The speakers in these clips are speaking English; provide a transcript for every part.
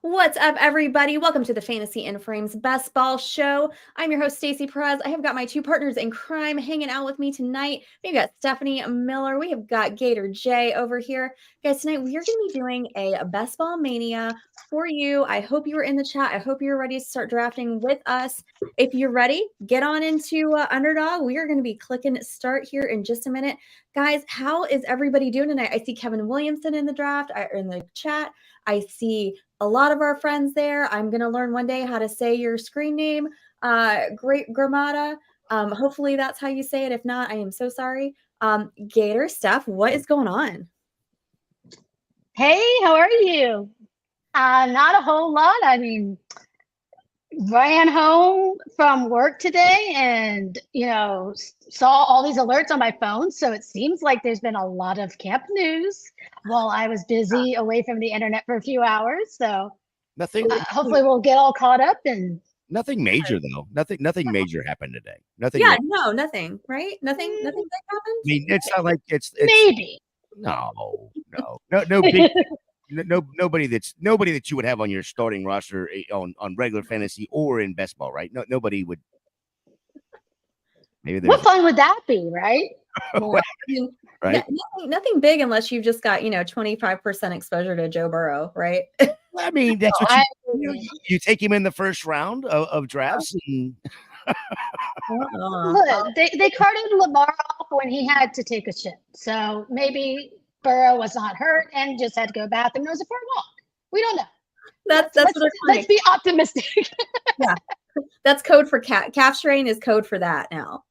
What's up, everybody? Welcome to the Fantasy and Frames Best Ball Show. I'm your host, Stacey Perez. I have got my two partners in crime hanging out with me tonight. We've got Stephanie Miller. We have got Gator J over here. Guys, tonight we are going to be doing a Best Ball Mania for you. I hope you were in the chat. I hope you're ready to start drafting with us. If you're ready, get on into Underdog. We are going to be clicking start here in just a minute. Guys, how is everybody doing tonight? I see Kevin Williamson in the draft, in the chat. I see a lot of our friends there. I'm going to learn one day how to say your screen name. Great Gramata. Hopefully that's how you say it. If not, I am so sorry. Gator, Steph, what is going on? Hey, how are you? Not a whole lot. I mean, ran home from work today and, saw all these alerts on my phone. So it seems like there's been a lot of camp news while I was busy away from the internet for a few hours. So hopefully we'll get all caught up and nothing major though. Nothing major happened today. Nothing. Yeah, no, nothing, right? Nothing that happened. I mean, it's not like it's maybe. No big nobody that you would have on your starting roster on regular fantasy or in best ball, right? Nobody would. Maybe what fun would that be, right? Well, right? Nothing big unless you've just got 25% exposure to Joe Burrow, right? I mean, that's what you take him in the first round of drafts. And Look, they carted Lamar off when he had to take a shit. So maybe Burrow was not hurt and just had to go to the bathroom. It was a far walk. We don't know. Let's be optimistic. Yeah. That's code for calf strain is code for that now.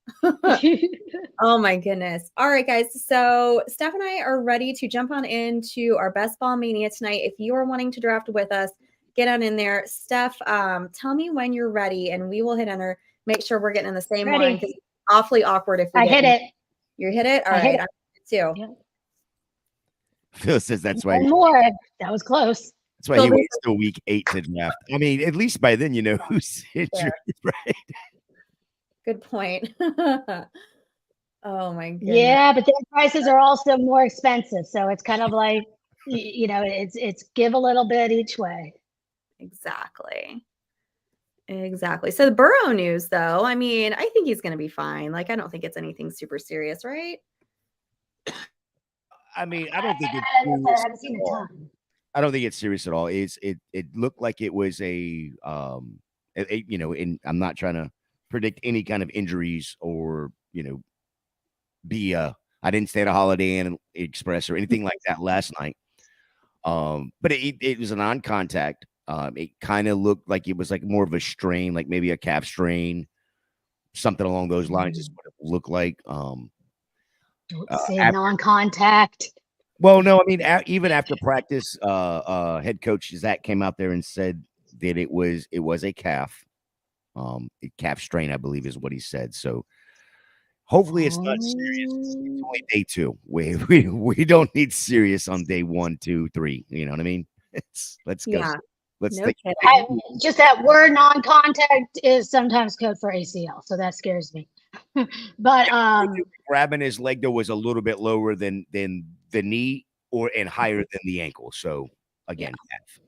Oh my goodness. All right, guys. So Steph and I are ready to jump on into our Best Ball Mania tonight. If you are wanting to draft with us, get on in there. Steph, tell me when you're ready and we will hit enter. Make sure we're getting in the same line because it's awfully awkward if we hit it. You hit it? All right. I hit it too. Yeah. Phil says that's why. One more. That was close. That's why he waits till week 8 to draft. I mean, at least by then you know who's injured, right? Good point. Oh my goodness. Yeah, but their prices are also more expensive, so it's kind of like it's give a little bit each way. Exactly. So the Burrow news, though, I mean, I think he's going to be fine. Like, I don't think it's anything super serious, right? I mean, I don't think it's. I don't think it's serious at all. It looked like it was and I'm not trying to predict any kind of injuries or I didn't stay at a Holiday Inn Express or anything like that last night. But it was a non-contact. It kind of looked like it was like more of a strain, like maybe a calf strain, something along those lines is what it looked like. Don't say non-contact. Well, no, I mean, even after practice, head coach Zach came out there and said that it was a calf, calf strain, I believe is what he said. So hopefully it's not serious. It's only day 2. We don't need serious on day 1, 2, 3. You know what I mean? Let's go. Yeah. Let's just that word non-contact is sometimes code for ACL, so that scares me. But grabbing his leg though was a little bit lower than the knee and higher than the ankle. So again, calf.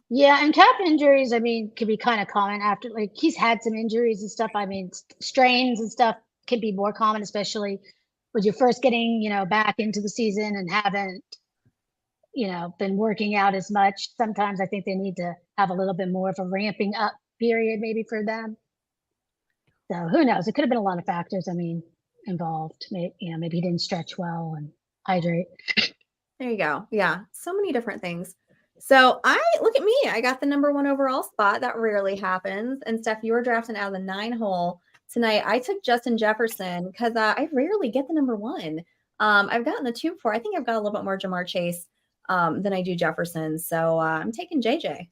Yeah, and calf injuries, I mean, can be kind of common after, like, he's had some injuries and stuff. I mean, strains and stuff can be more common, especially when you're first getting, back into the season and haven't, been working out as much. Sometimes I think they need to have a little bit more of a ramping up period maybe for them. So who knows? It could have been a lot of factors, involved. Maybe he didn't stretch well and hydrate. There you go. Yeah, so many different things. So look at me. I got the number 1 overall spot. That rarely happens. And Steph, you were drafting out of the 9 hole tonight. I took Justin Jefferson because I rarely get the number 1. I've gotten the 2 before. I think I've got a little bit more Jamar Chase than I do Jefferson. So I'm taking JJ.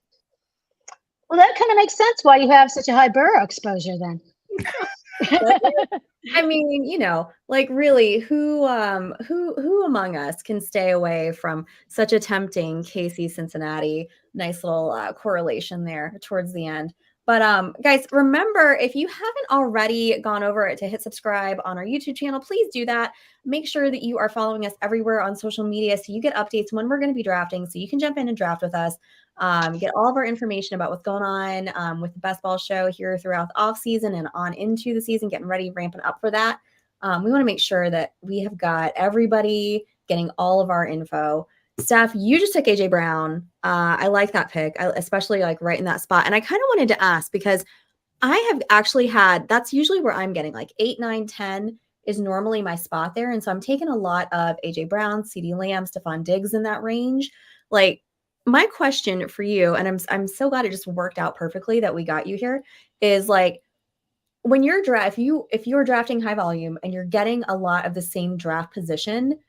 Well, that kind of makes sense why you have such a high Burrow exposure then. I mean, like really, who among us can stay away from such a tempting KC Cincinnati? Nice little correlation there towards the end. But guys, remember, if you haven't already gone over to hit subscribe on our YouTube channel, please do that. Make sure that you are following us everywhere on social media so you get updates when we're going to be drafting, so you can jump in and draft with us. Get all of our information about what's going on with the Best Ball Show here throughout the off season and on into the season, getting ready, ramping up for that. We want to make sure that we have got everybody getting all of our info. Steph, you just took AJ Brown. I like that pick, especially like right in that spot. And I kind of wanted to ask because I have actually had, that's usually where I'm getting like 8, 9, 10 is normally my spot there. And so I'm taking a lot of AJ Brown, CeeDee Lamb, Stephon Diggs in that range. Like my question for you, and I'm so glad it just worked out perfectly that we got you here, is like when you're if you're drafting high volume and you're getting a lot of the same draft position,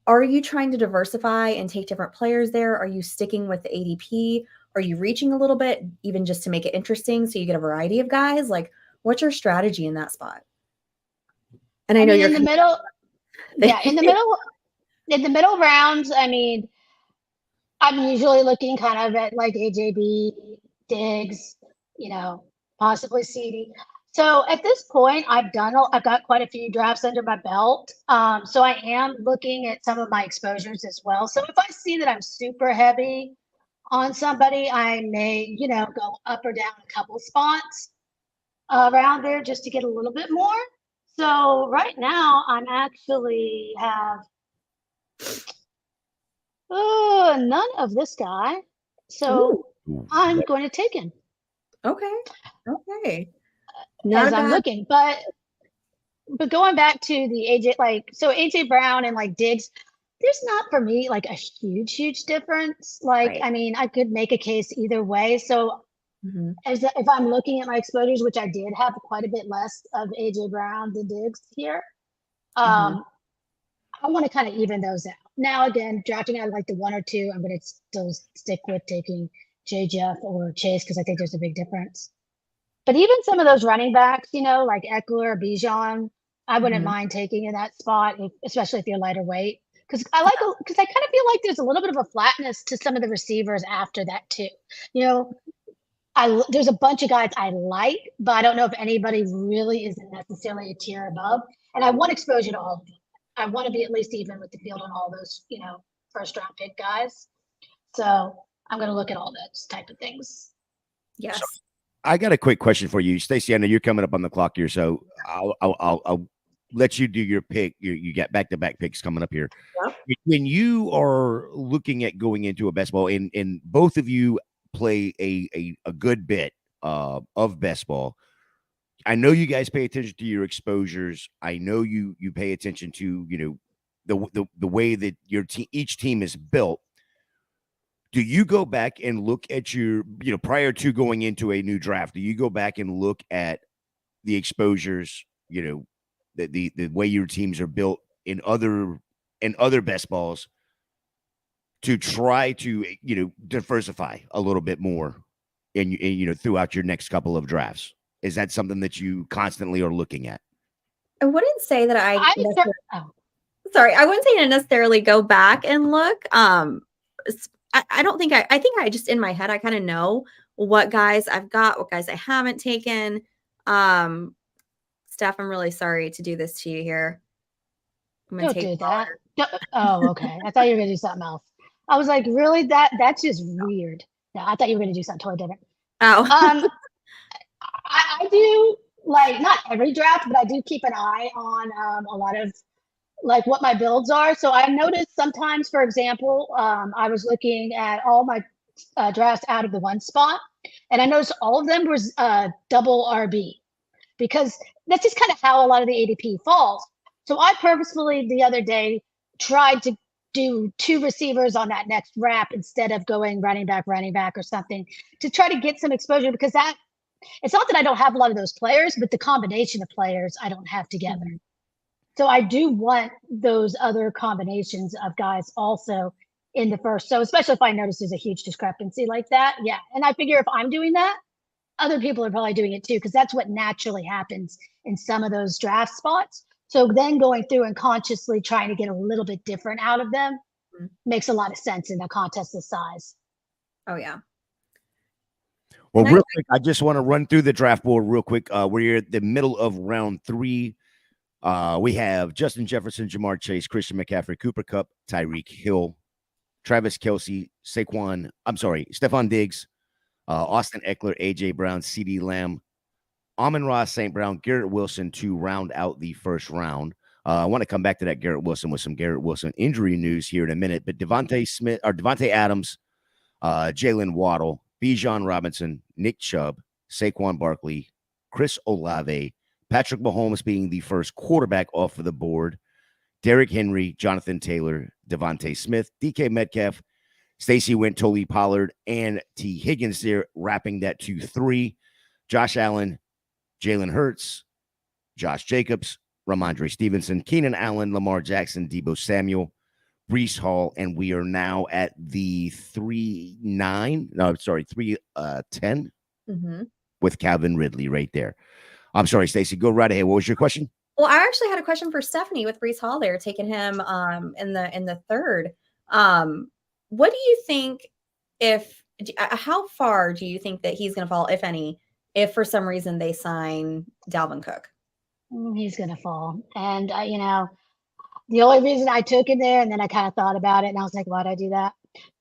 are you trying to diversify and take different players there? Are you sticking with the ADP? Are you reaching a little bit, even just to make it interesting so you get a variety of guys? Like, what's your strategy in that spot? And I know you're in the middle. Yeah, in the middle rounds, I mean, I'm usually looking kind of at like AJB, Diggs, possibly CD. So at this point, I've got quite a few drafts under my belt. So I am looking at some of my exposures as well. So if I see that I'm super heavy on somebody, I may, go up or down a couple spots around there just to get a little bit more. So right now, I'm actually have none of this guy. So I'm going to take him. Okay. As I'm looking, but going back to the AJ Brown and like Diggs, there's not for me like a huge difference. Like, Right. I mean, I could make a case either way. So if I'm looking at my exposures, which I did have quite a bit less of AJ Brown than Diggs here, I want to kind of even those out. Now, again, drafting out like the 1 or 2, I'm going to still stick with taking Jeff or Chase because I think there's a big difference. But even some of those running backs, like Eckler or Bijan, I wouldn't mind taking in that spot, especially if you're lighter weight. Because I kind of feel like there's a little bit of a flatness to some of the receivers after that too. There's a bunch of guys I like, but I don't know if anybody really is necessarily a tier above. And I want exposure to all of them. I want to be at least even with the field on all those, first round pick guys. So I'm going to look at all those type of things. Yes. So I got a quick question for you, Stacey. I know you're coming up on the clock here, so I'll let you do your pick. You got back-to-back picks coming up here. Yep. When you are looking at going into a best ball, and both of you play a good bit of best ball, I know you guys pay attention to your exposures. I know you pay attention to the way that each team is built. Do you go back and look at your, prior to going into a new draft, do you go back and look at the exposures, the way your teams are built in other best balls to try to, diversify a little bit more throughout your next couple of drafts? Is that something that you constantly are looking at? I wouldn't say that I wouldn't say to necessarily go back and look. I don't think I think I just in my head, I kind of know what guys I've got, what guys I haven't taken. Steph, I'm really sorry to do this to you here. I'm gonna Don't do that. Oh, okay. I thought you were gonna do something else. I was like, really? That's just weird. No, I thought you were gonna do something totally different. Oh. I do like not every draft, but I do keep an eye on a lot of like what my builds are. So I noticed sometimes, for example, I was looking at all my drafts out of the 1 spot, and I noticed all of them was double RB because that's just kind of how a lot of the ADP falls. So I purposefully the other day tried to do 2 receivers on that next wrap instead of going running back or something to try to get some exposure because it's not that I don't have a lot of those players, but the combination of players I don't have together. So I do want those other combinations of guys also in the first. So especially if I notice there's a huge discrepancy like that. Yeah. And I figure if I'm doing that, other people are probably doing it too, because that's what naturally happens in some of those draft spots. So then going through and consciously trying to get a little bit different out of them makes a lot of sense in a contest this size. Oh, yeah. Well, real quick, I just want to run through the draft board real quick. We're at the middle of round 3. We have Justin Jefferson, Jamar Chase, Christian McCaffrey, Cooper Kupp, Tyreek Hill, Travis Kelce, Stephon Diggs, Austin Eckler, AJ Brown, CD Lamb, Amon-Ra St. Brown, Garrett Wilson to round out the first round. I want to come back to that Garrett Wilson with some Garrett Wilson injury news here in a minute. But Devontae Adams, Jalen Waddle, Bijan Robinson, Nick Chubb, Saquon Barkley, Chris Olave, Patrick Mahomes being the first quarterback off of the board, Derrick Henry, Jonathan Taylor, Devontae Smith, DK Metcalf, Stacey went Tolly Pollard, and T. Higgins there, wrapping that to 3. Josh Allen, Jalen Hurts, Josh Jacobs, Ramondre Stevenson, Keenan Allen, Lamar Jackson, Deebo Samuel, Breece Hall, and we are now at the 3-10 with Calvin Ridley right there. I'm sorry, Stacey, go right ahead. What was your question? Well, I actually had a question for Stephanie with Breece Hall there, taking him in the 3rd. What do you think how far do you think that he's going to fall, if any, if for some reason they sign Dalvin Cook? He's going to fall. And, the only reason I took him there, and then I kind of thought about it, and I was like, why'd I do that?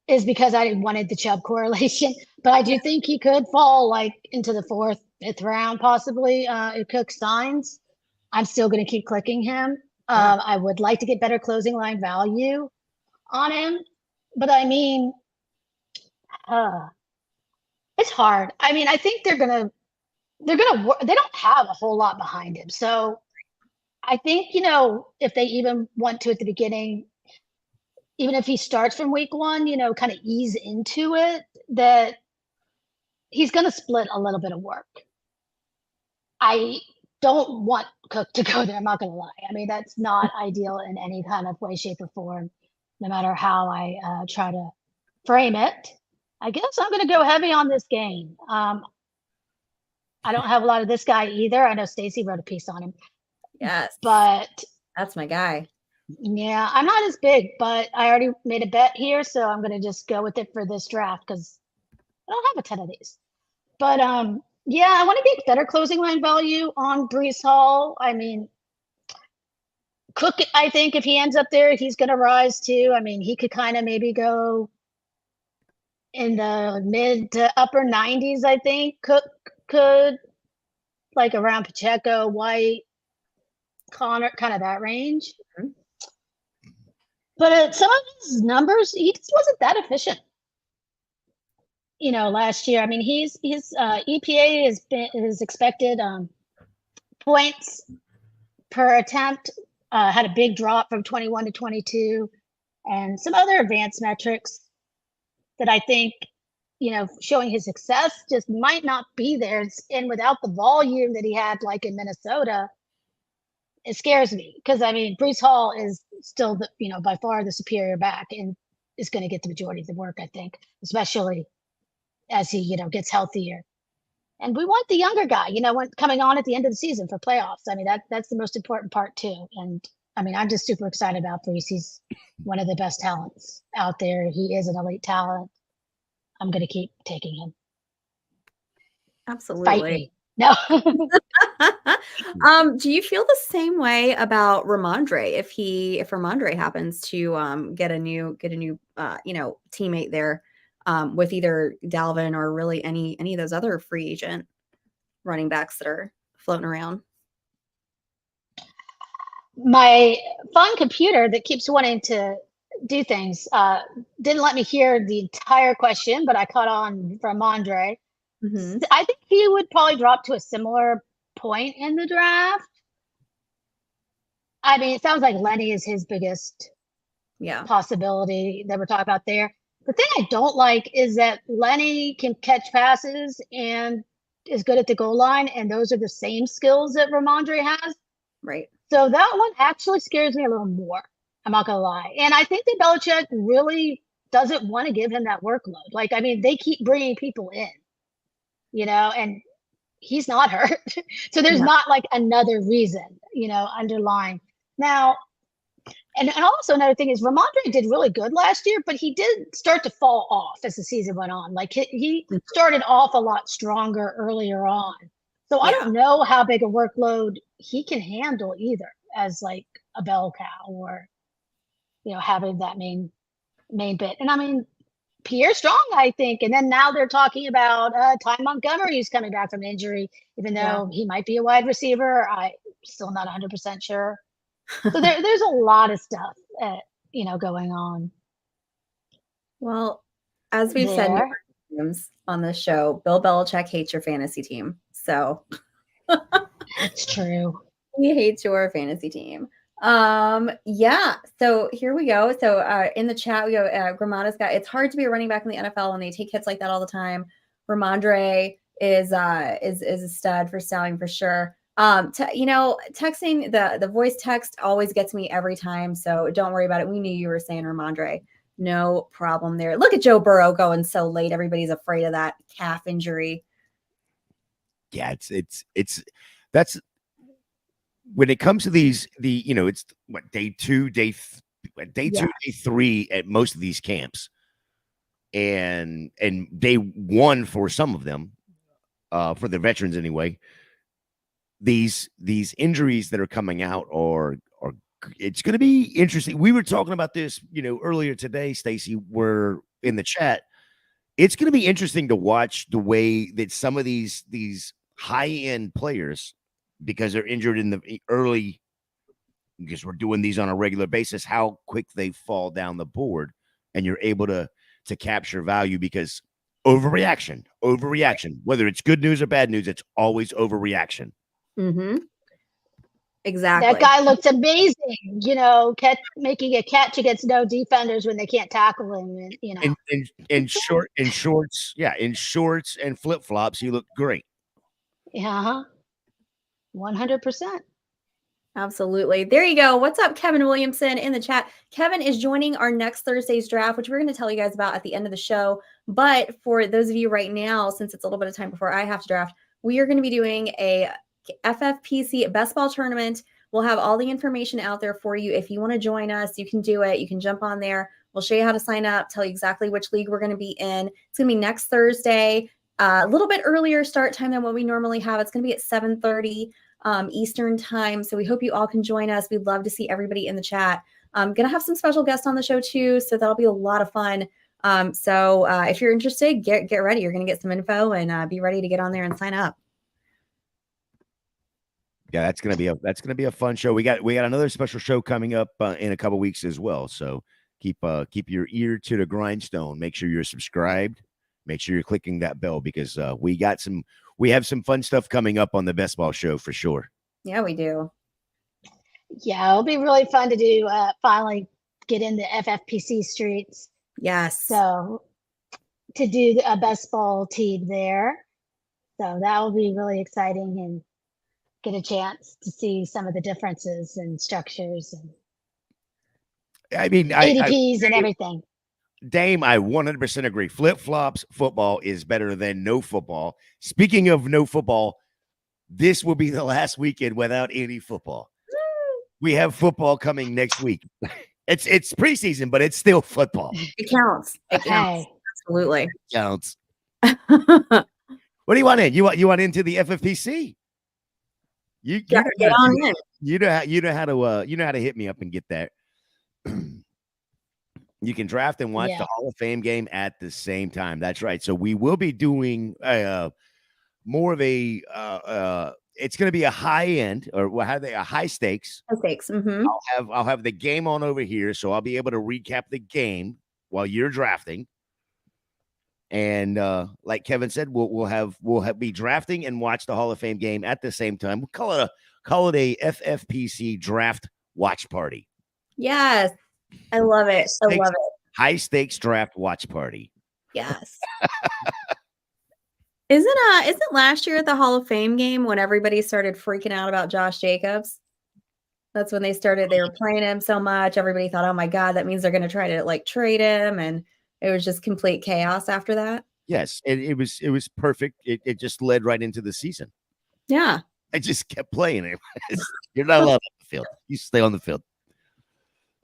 Is because I wanted the Chubb correlation. But I do think he could fall like into the 4th, 5th round, possibly, if Cook signs. I'm still going to keep clicking him. I would like to get better closing line value on him. But I mean, it's hard. I mean, I think they're going to they don't have a whole lot behind him. So I think, if they even want to at the beginning, even if he starts from week 1, kind of ease into it, that he's going to split a little bit of work. I don't want Cook to go there. I'm not going to lie. I mean, that's not ideal in any kind of way, shape, or form, no matter how I try to frame it. I guess I'm going to go heavy on this game. I don't have a lot of this guy either. I know Stacey wrote a piece on him. Yes. But that's my guy. Yeah, I'm not as big, but I already made a bet here, so I'm going to just go with it for this draft because I don't have a ton of these. But yeah, I want to get better closing line value on Breece Hall. I mean, Cook, I think if he ends up there, he's going to rise too. I mean, he could kind of maybe go in the mid to upper 90s, I think. Cook could, like around Pacheco, White, Connor, kind of that range. Mm-hmm. But some of his numbers, he just wasn't that efficient. Last year. I mean, his EPA is expected points per attempt had a big drop from 21 to 22, and some other advanced metrics that I think, showing his success just might not be there. And without the volume that he had, like in Minnesota, it scares me because I mean, Breece Hall is still by far the superior back and is going to get the majority of the work, I think, especially as he, gets healthier. And we want the younger guy, when coming on at the end of the season for playoffs. I mean, that's the most important part too. And I mean, I'm just super excited about Breece. He's one of the best talents out there. He is an elite talent. I'm going to keep taking him. Absolutely. Fight me. No. Do you feel the same way about Ramondre if Ramondre happens to get a new teammate there with either Dalvin or really any of those other free agent running backs that are floating around? My fun computer that keeps wanting to do things didn't let me hear the entire question, but I caught on from Andre. Mm-hmm. I think he would probably drop to a similar point in the draft. I mean, it sounds like Lenny is his biggest possibility that we're talking about there. The thing I don't like is that Lenny can catch passes and is good at the goal line, and those are the same skills that Ramondre has. Right. So that one actually scares me a little more. I'm not going to lie. And I think that Belichick really doesn't want to give him that workload. Like, I mean, they keep bringing people in, and he's not hurt. So there's not like another reason, underlying. Now, And also another thing is Ramondre did really good last year, but he did start to fall off as the season went on. Like he started off a lot stronger earlier on. So I don't know how big a workload he can handle either as like a bell cow or, having that main bit. And I mean, Pierre Strong, I think. And then now they're talking about Ty Montgomery who's coming back from injury, even though he might be a wide receiver. I'm still not 100% sure. So there's a lot of stuff, going on. Well, as we've said numerous times on this show, Bill Belichick hates your fantasy team. So it's true. He hates your fantasy team. So here we go. So in the chat, we go, Gramada's got, it's hard to be a running back in the NFL when they take hits like that all the time. Ramondre is a stud for Stallion for sure. Texting the voice text always gets me every time. So don't worry about it. We knew you were saying Ramondre. No problem there. Look at Joe Burrow going so late. Everybody's afraid of that calf injury. Yeah, that's when it comes to these, it's what, day two, day 3 at most of these camps, and day 1 for some of them, for the veterans anyway. These injuries that are coming out are it's going to be interesting. We were talking about this, earlier today, Stacy. We're in the chat. It's going to be interesting to watch the way that some of these high-end players, because they're injured in the early, because we're doing these on a regular basis, how quick they fall down the board, and you're able to capture value, because overreaction, whether it's good news or bad news, it's always overreaction. Mm-hmm. Exactly. That guy looks amazing, making a catch against no defenders when they can't tackle him. In shorts, in shorts and flip-flops, he looked great. Yeah, 100%. Absolutely. There you go. What's up, Kevin Williamson in the chat? Kevin is joining our next Thursday's draft, which we're going to tell you guys about at the end of the show. But for those of you right now, since it's a little bit of time before I have to draft, we are going to be doing a FFPC best ball tournament. We'll have all the information out there for you. If you want to join us, you can do it. You can jump on there. We'll show you how to sign up, tell you exactly which league we're going to be in. It's going to be next Thursday, a little bit earlier start time than what we normally have. It's going to be at 7:30 Eastern time. So we hope you all can join us. We'd love to see everybody in the chat. I'm going to have some special guests on the show too. So that'll be a lot of fun. So if you're interested, get ready. You're going to get some info and be ready to get on there and sign up. Yeah, that's gonna be a fun show. We got another special show coming up in a couple weeks as well. So keep your ear to the grindstone. Make sure you're subscribed. Make sure you're clicking that bell, because we have some fun stuff coming up on the Best Ball Show for sure. Yeah, we do. Yeah, it'll be really fun to do. Finally, get in the FFPC streets. Yes. So to do a best ball team there, so that will be really exciting, and get a chance to see some of the differences and structures and ADPs and everything. Dame, I 100% agree. Flip-flops football is better than no football. Speaking of no football, this will be the last weekend without any football. We have football coming next week. It's preseason, but it's still football. It counts. It counts. Absolutely. It counts. What do you want in? You want into the FFPC? You know how to hit me up and get that. You can draft and watch the Hall of Fame game at the same time. That's right. So we will be doing more of a it's going to be a high end, or a high stakes. High stakes. Mm-hmm. I'll have the game on over here, so I'll be able to recap the game while you're drafting. And like Kevin said, we'll be drafting and watch the Hall of Fame game at the same time. We'll call it a FFPC draft watch party. Yes, I love it. I love it. High stakes draft watch party. Yes. Isn't last year at the Hall of Fame game when everybody started freaking out about Josh Jacobs? That's when they were playing him so much. Everybody thought, oh my God, that means they're going to try to trade him. And it was just complete chaos after that. Yes. It was perfect. It just led right into the season. Yeah. I just kept playing it. You're not allowed on the field. You stay on the field.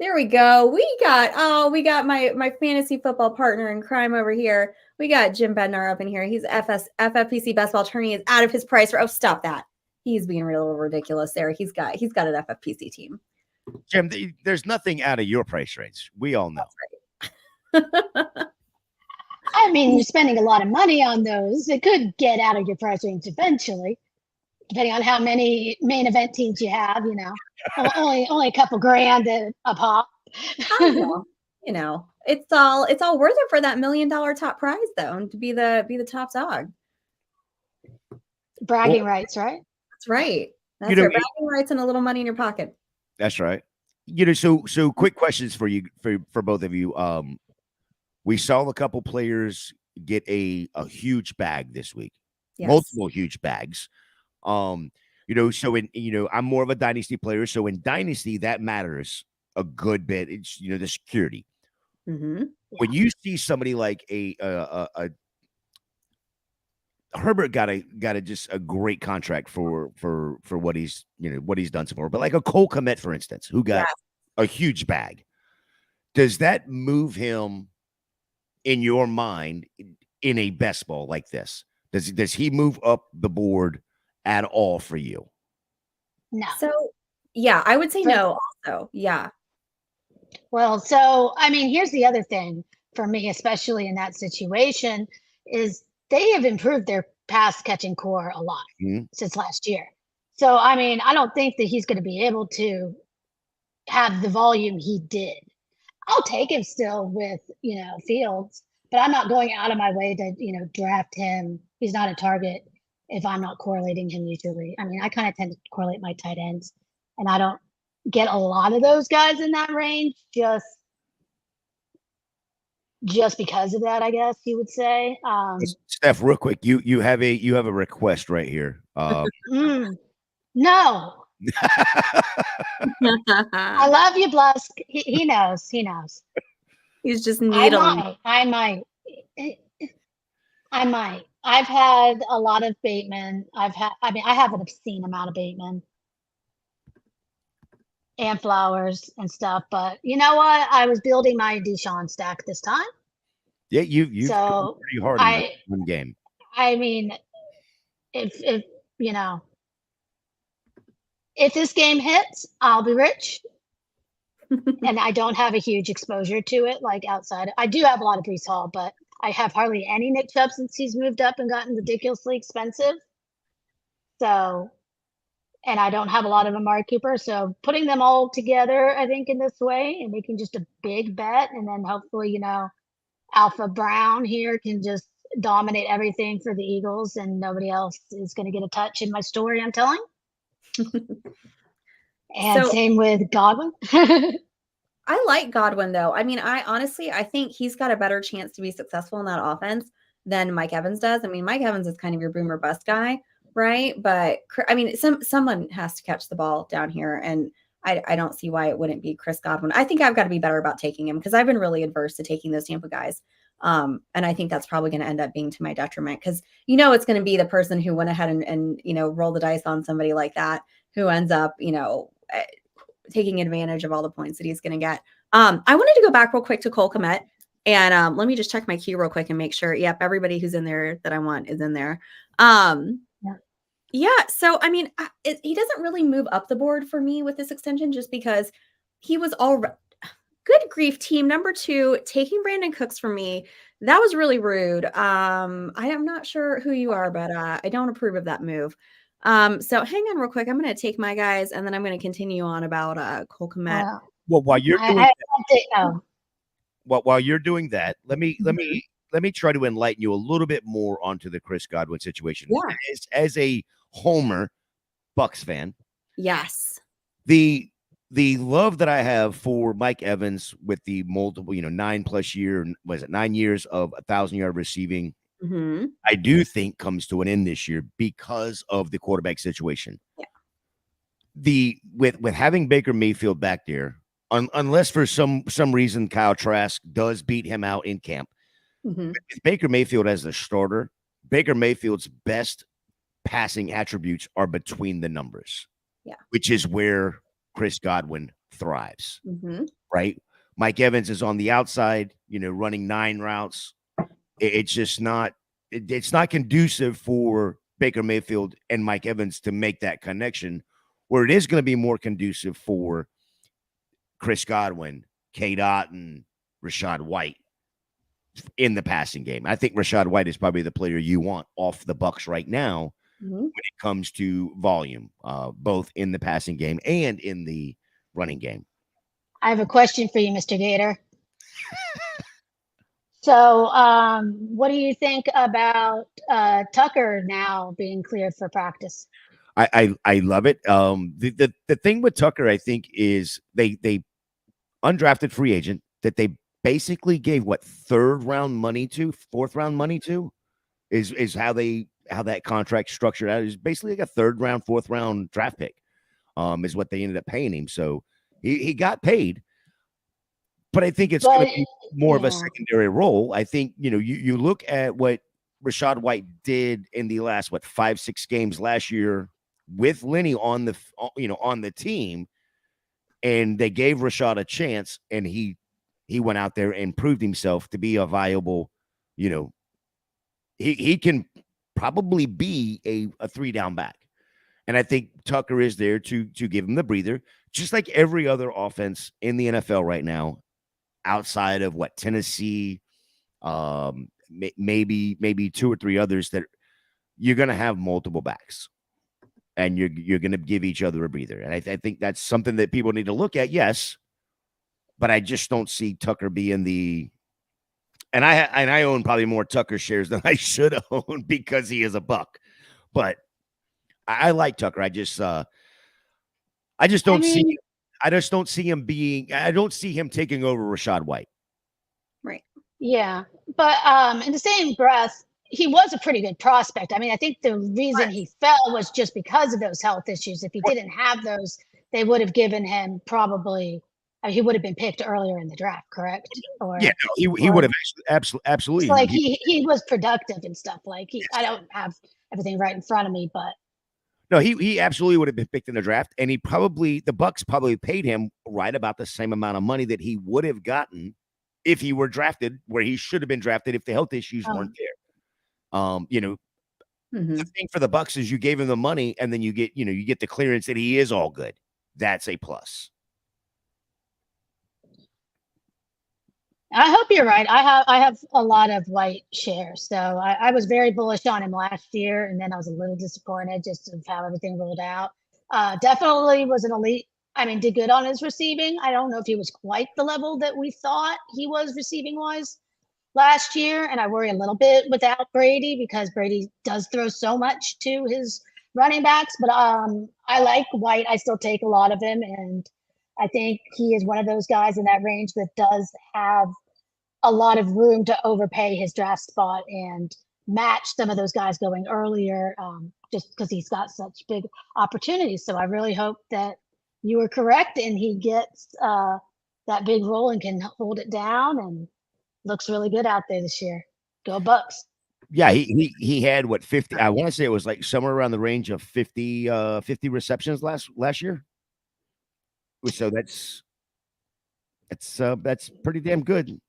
There we go. We got my fantasy football partner in crime over here. We got Jim Bednar up in here. He's FFPC best ball tourney is out of his price. Oh, stop that. He's being real ridiculous there. He's got an FFPC team. Jim, there's nothing out of your price range. We all know. That's right. I mean, you're spending a lot of money on those. It could get out of your price range eventually, depending on how many main event teams you have. Only a couple grand a pop. You know, it's all worth it for that $1 million top prize though, and to be the top dog. Bragging rights, right? That's right. That's bragging rights and a little money in your pocket. That's right. So quick questions for you for both of you. We saw a couple players get a huge bag this week. Yes. Multiple huge bags. So I'm more of a Dynasty player. So in Dynasty, that matters a good bit. It's, the security. Mm-hmm. When you see somebody like a Herbert got just a great contract for what he's done so far. But like a Cole Kmet, for instance, who got a huge bag. Does that move him in your mind in a best ball like this? Does he move up the board at all for you? No. So yeah, I would say no also. Yeah. Well, so I mean, here's the other thing for me, especially in that situation, is they have improved their pass catching core a lot since last year. So I mean, I don't think that he's going to be able to have the volume he did. I'll take him still with, Fields, but I'm not going out of my way to, draft him. He's not a target if I'm not correlating him usually. I mean, I kind of tend to correlate my tight ends, and I don't get a lot of those guys in that range just because of that, I guess you would say. Steph, real quick, you have a request right here. No. I love you, Blusk. He knows. He's just needling. I might. I've had a lot of Bateman. I have an obscene amount of Bateman and Flowers and stuff. But you know what? I was building my Deshaun stack this time. Yeah, you so pretty hard in one game. I mean, if if this game hits, I'll be rich. And I don't have a huge exposure to it, like outside. I do have a lot of Breece Hall, but I have hardly any Nick Chubb since he's moved up and gotten ridiculously expensive. So, and I don't have a lot of Amari Cooper. So putting them all together, I think, in this way and making just a big bet, and then hopefully, Alpha Brown here can just dominate everything for the Eagles, and nobody else is going to get a touch in my story I'm telling. And same with Godwin. I like Godwin, though. I mean, I think he's got a better chance to be successful in that offense than Mike Evans does. I mean, Mike Evans is kind of your boomer bust guy, right? But I mean, someone has to catch the ball down here, and I don't see why it wouldn't be Chris Godwin. I think I've got to be better about taking him because I've been really adverse to taking those Tampa guys. And I think that's probably going to end up being to my detriment because, it's going to be the person who went ahead and roll the dice on somebody like that who ends up, taking advantage of all the points that he's going to get. I wanted to go back real quick to Cole Kmet, and let me just check my queue real quick and make sure. Yep, everybody who's in there that I want is in there. Yeah. So I mean, he doesn't really move up the board for me with this extension, just because he was already. Good grief, team number 2 taking Brandon Cooks from me. That was really rude. I am not sure who you are, but I don't approve of that move. So hang on real quick. I'm going to take my guys, and then I'm going to continue on about Cole Kmet. Well, while you're doing that, let me try to enlighten you a little bit more onto the Chris Godwin situation. Yeah. As a Homer Bucks fan, yes, the love that I have for Mike Evans with the multiple, 9+ year, 9 years of 1,000-yard receiving. Mm-hmm. I do think comes to an end this year because of the quarterback situation. Yeah. With having Baker Mayfield back there, unless for some reason Kyle Trask does beat him out in camp, with Baker Mayfield as the starter, Baker Mayfield's best passing attributes are between the numbers. Yeah. Which is where Chris Godwin thrives. right? Mike Evans is on the outside, running 9 routes. It's just not it's not conducive for Baker Mayfield and Mike Evans to make that connection, where it is going to be more conducive for Chris Godwin, K. Otton, Rachaad White in the passing game. I think Rachaad White is probably the player you want off the Bucs right now when it comes to volume, both in the passing game and in the running game. I have a question for you, Mr. Gator. So, what do you think about Tucker now being cleared for practice? I love it. The thing with Tucker, I think, is they undrafted free agent that they basically gave fourth round money to is how that contract structured out. Is basically like a third round, fourth round draft pick, is what they ended up paying him. So he got paid, but I think it's going to be more of a secondary role. I think, you look at what Rachaad White did in the last 5-6 games last year with Lenny on the team, and they gave Rashad a chance, and he went out there and proved himself to be a viable, he can probably be a 3-down back. And I think Tucker is there to give him the breather, just like every other offense in the NFL right now, outside of Tennessee, maybe 2 or 3 others, that you're going to have multiple backs, and you're going to give each other a breather. And I think that's something that people need to look at. Yes, but I just don't see Tucker being the. And I own probably more Tucker shares than I should own because he is a Buck, but I like Tucker. I just don't see. I just don't see him being. I don't see him taking over Rachaad White. Right. Yeah, but in the same breath, he was a pretty good prospect. I mean, I think the reason he fell was just because of those health issues. If he didn't have those, they would have given him probably. He would have been picked earlier in the draft, correct? Or yeah, no, he would have absolutely. Like he was productive and stuff. Like I don't have everything right in front of me, but. No, he absolutely would have been picked in the draft, and the Bucs probably paid him right about the same amount of money that he would have gotten if he were drafted where he should have been drafted if the health issues weren't there. The thing for the Bucs is you gave him the money, and then you get the clearance that he is all good. That's a plus. I hope you're right. I have a lot of White shares, so I was very bullish on him last year, and then I was a little disappointed just of how everything rolled out. Definitely was an elite. I mean, did good on his receiving. I don't know if he was quite the level that we thought he was receiving wise last year, and I worry a little bit without Brady because Brady does throw so much to his running backs. But I like White. I still take a lot of him, and I think he is one of those guys in that range that does have a lot of room to overpay his draft spot and match some of those guys going earlier, just because he's got such big opportunities. So I really hope that you are correct and he gets that big role and can hold it down and looks really good out there this year. Go Bucs. Yeah, he had 50. I want to say it was like somewhere around the range of 50 receptions last year. So that's pretty damn good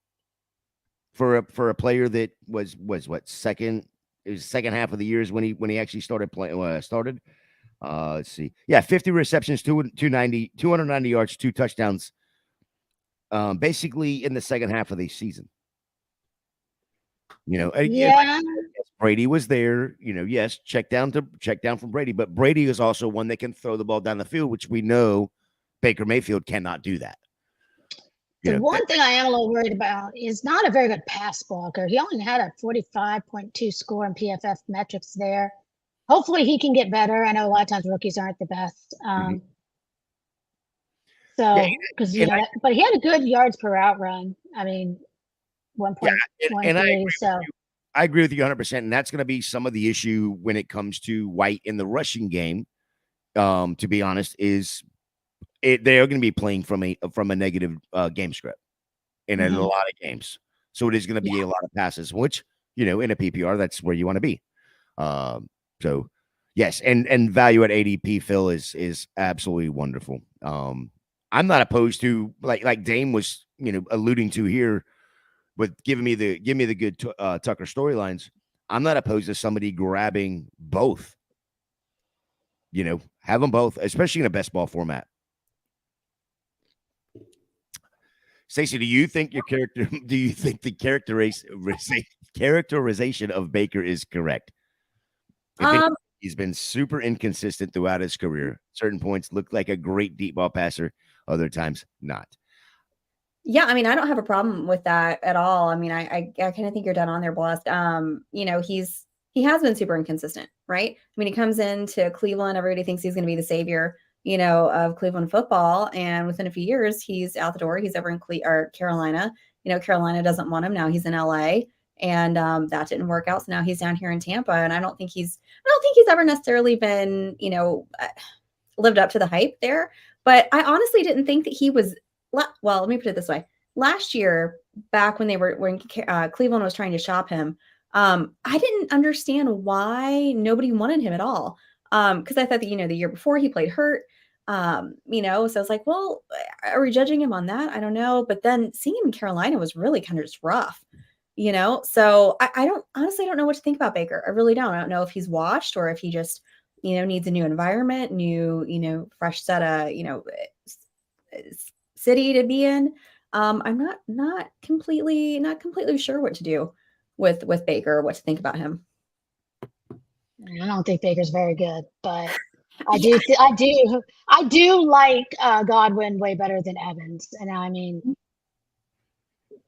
for a player that was second. It was second half of the years when he actually started playing. Let's see. Yeah, 50 receptions, 290 yards, 2 touchdowns. Basically in the second half of the season. Yeah. Brady was there. Yes, check down from Brady, but Brady is also one that can throw the ball down the field, which we know Baker Mayfield cannot do that. The one thing I am a little worried about is not a very good pass blocker. He only had a 45.2 score in PFF metrics there. Hopefully he can get better. I know a lot of times rookies aren't the best. But he had a good yards per route run. I mean, 1.13. So I agree with you 100%. And that's going to be some of the issue when it comes to White in the rushing game. To be honest, is they are going to be playing from a negative game script in a lot of games. So it is going to be a lot of passes, which, in a PPR, that's where you want to be. So yes. And value at ADP, Phil, is absolutely wonderful. I'm not opposed to like Dame was, alluding to here with give me the good Tucker storylines. I'm not opposed to somebody grabbing both. Have them both, especially in a best ball format. Stacey, do you think the characterization of Baker is correct? I think he's been super inconsistent throughout his career. Certain points looked like a great deep ball passer, other times not. Yeah, I mean, I don't have a problem with that at all. I mean, I kind of think you're dead on there, Blessed. He has been super inconsistent, right? I mean, he comes into Cleveland, everybody thinks he's going to be the savior, of Cleveland football, and within a few years, he's out the door. He's over in Carolina. Carolina doesn't want him now. He's in LA, and that didn't work out. So now he's down here in Tampa, and I don't think he's ever necessarily been, lived up to the hype there. But I honestly didn't think that he was. Well, let me put it this way. Last year, back when Cleveland was trying to shop him, I didn't understand why nobody wanted him at all. Because I thought that, the year before he played hurt, so I was like, well, are we judging him on that? I don't know. But then seeing him in Carolina was really kind of just rough, So I don't know what to think about Baker. I really don't. I don't know if he's washed or if he just, needs a new environment, new, fresh set of, city to be in. I'm not completely sure what to do with Baker, what to think about him. I don't think Baker's very good, but I do like Godwin way better than Evans, and I mean,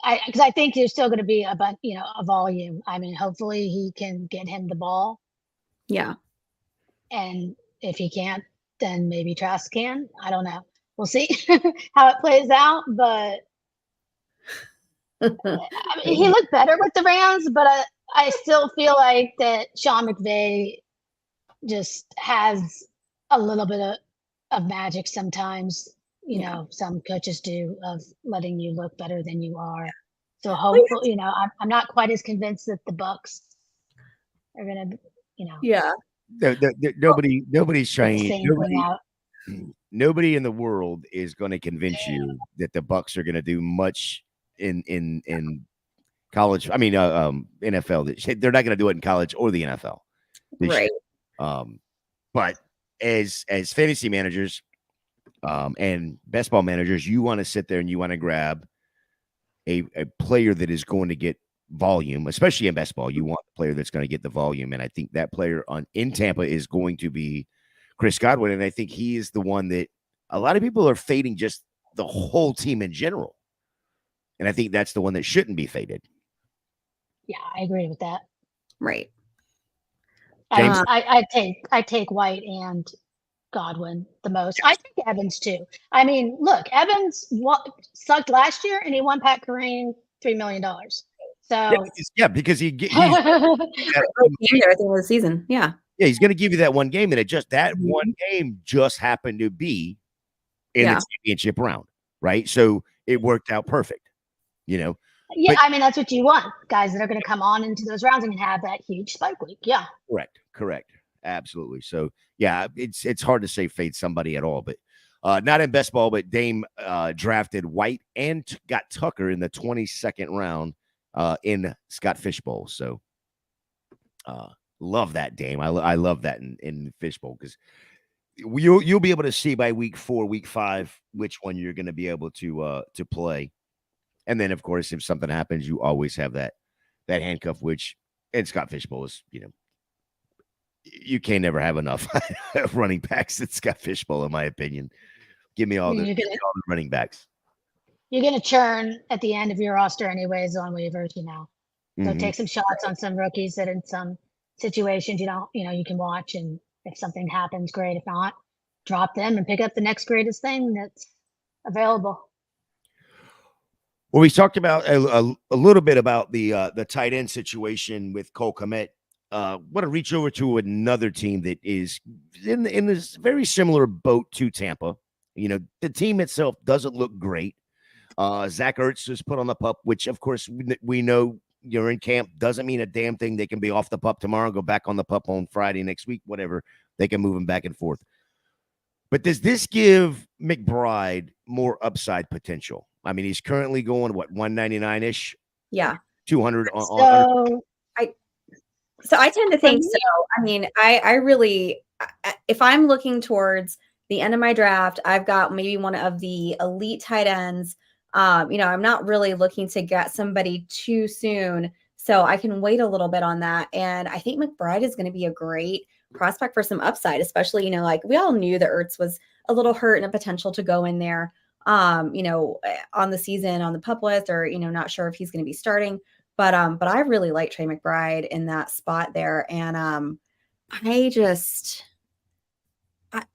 because I think there's still going to be a volume. I mean, hopefully he can get him the ball. Yeah, and if he can't, then maybe Trask can. I don't know. We'll see how it plays out, but I mean, he looked better with the Rams, but I still feel like that Sean McVay just has a little bit of magic sometimes, some coaches do, of letting you look better than you are. So hopefully, I'm not quite as convinced that the Bucks are going to, Yeah. Nobody's trying. Nobody in the world is going to convince you that the Bucks are going to do much in college. I mean, NFL. They're not going to do it in college or the NFL. Right. But as fantasy managers, and best ball managers, you want to sit there and you want to grab a player that is going to get volume, especially in best ball. You want a player that's going to get the volume, and I think that player in Tampa is going to be Chris Godwin, and I think he is the one that a lot of people are fading, just the whole team in general. And I think that's the one that shouldn't be faded. Yeah, I agree with that. Right. I take White and Godwin the most. I think Evans too. I mean, look, Evans sucked last year, and he won Pat Kareem $3 million. So because he's there at the end of the season. Yeah. Yeah, he's going to give you that one game, and one game just happened to be in the championship round, right? So it worked out perfect, Yeah, I mean, that's what you want. Guys that are going to come on into those rounds and have that huge spike week. Yeah. Correct. Absolutely. So, yeah, it's hard to say fade somebody at all, but not in best ball, but Dame drafted White and got Tucker in the 22nd round in Scott Fishbowl. So, love that, Dame. I love that in Fishbowl, because you'll be able to see by week 4, week 5 which one you're going to be able to play, and then of course if something happens, you always have that handcuff. Which in Scott Fishbowl is you can't never have enough running backs at Scott Fishbowl, in my opinion. Give me all the running backs. You're going to churn at the end of your roster anyways on waivers. So take some shots on some rookies that in some situations you can watch, and if something happens, great. If not, drop them and pick up the next greatest thing that's available. Well, we talked about a little bit about the tight end situation with Cole Kmet. Want to reach over to another team that is in this very similar boat to Tampa. The team itself doesn't look great. Zach Ertz was put on the pup, which of course we know you're in camp doesn't mean a damn thing. They can be off the pup tomorrow, go back on the pup on Friday next week, whatever. They can move him back and forth. But does this give McBride more upside potential? I mean, he's currently going, what, 199-ish? Yeah. 200 on. So I tend to think me- so. I mean, I really, if I'm looking towards the end of my draft, I've got maybe one of the elite tight ends. I'm not really looking to get somebody too soon, so I can wait a little bit on that. And I think McBride is going to be a great prospect for some upside, especially, like we all knew that Ertz was a little hurt and a potential to go in there, on the season on the pup list, or, not sure if he's going to be starting. But I really like Trey McBride in that spot there. And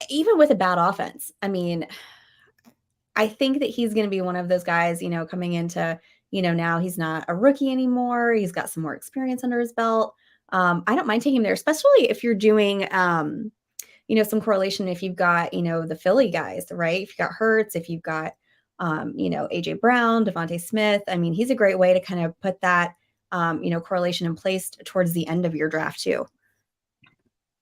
even with a bad offense, I mean, I think that he's going to be one of those guys, coming into, now he's not a rookie anymore. He's got some more experience under his belt. I don't mind taking him there, especially if you're doing, some correlation. If you've got, the Philly guys, right? If you've got Hurts, if you've got, AJ Brown, Devontae Smith. I mean, he's a great way to kind of put that, correlation in place towards the end of your draft too.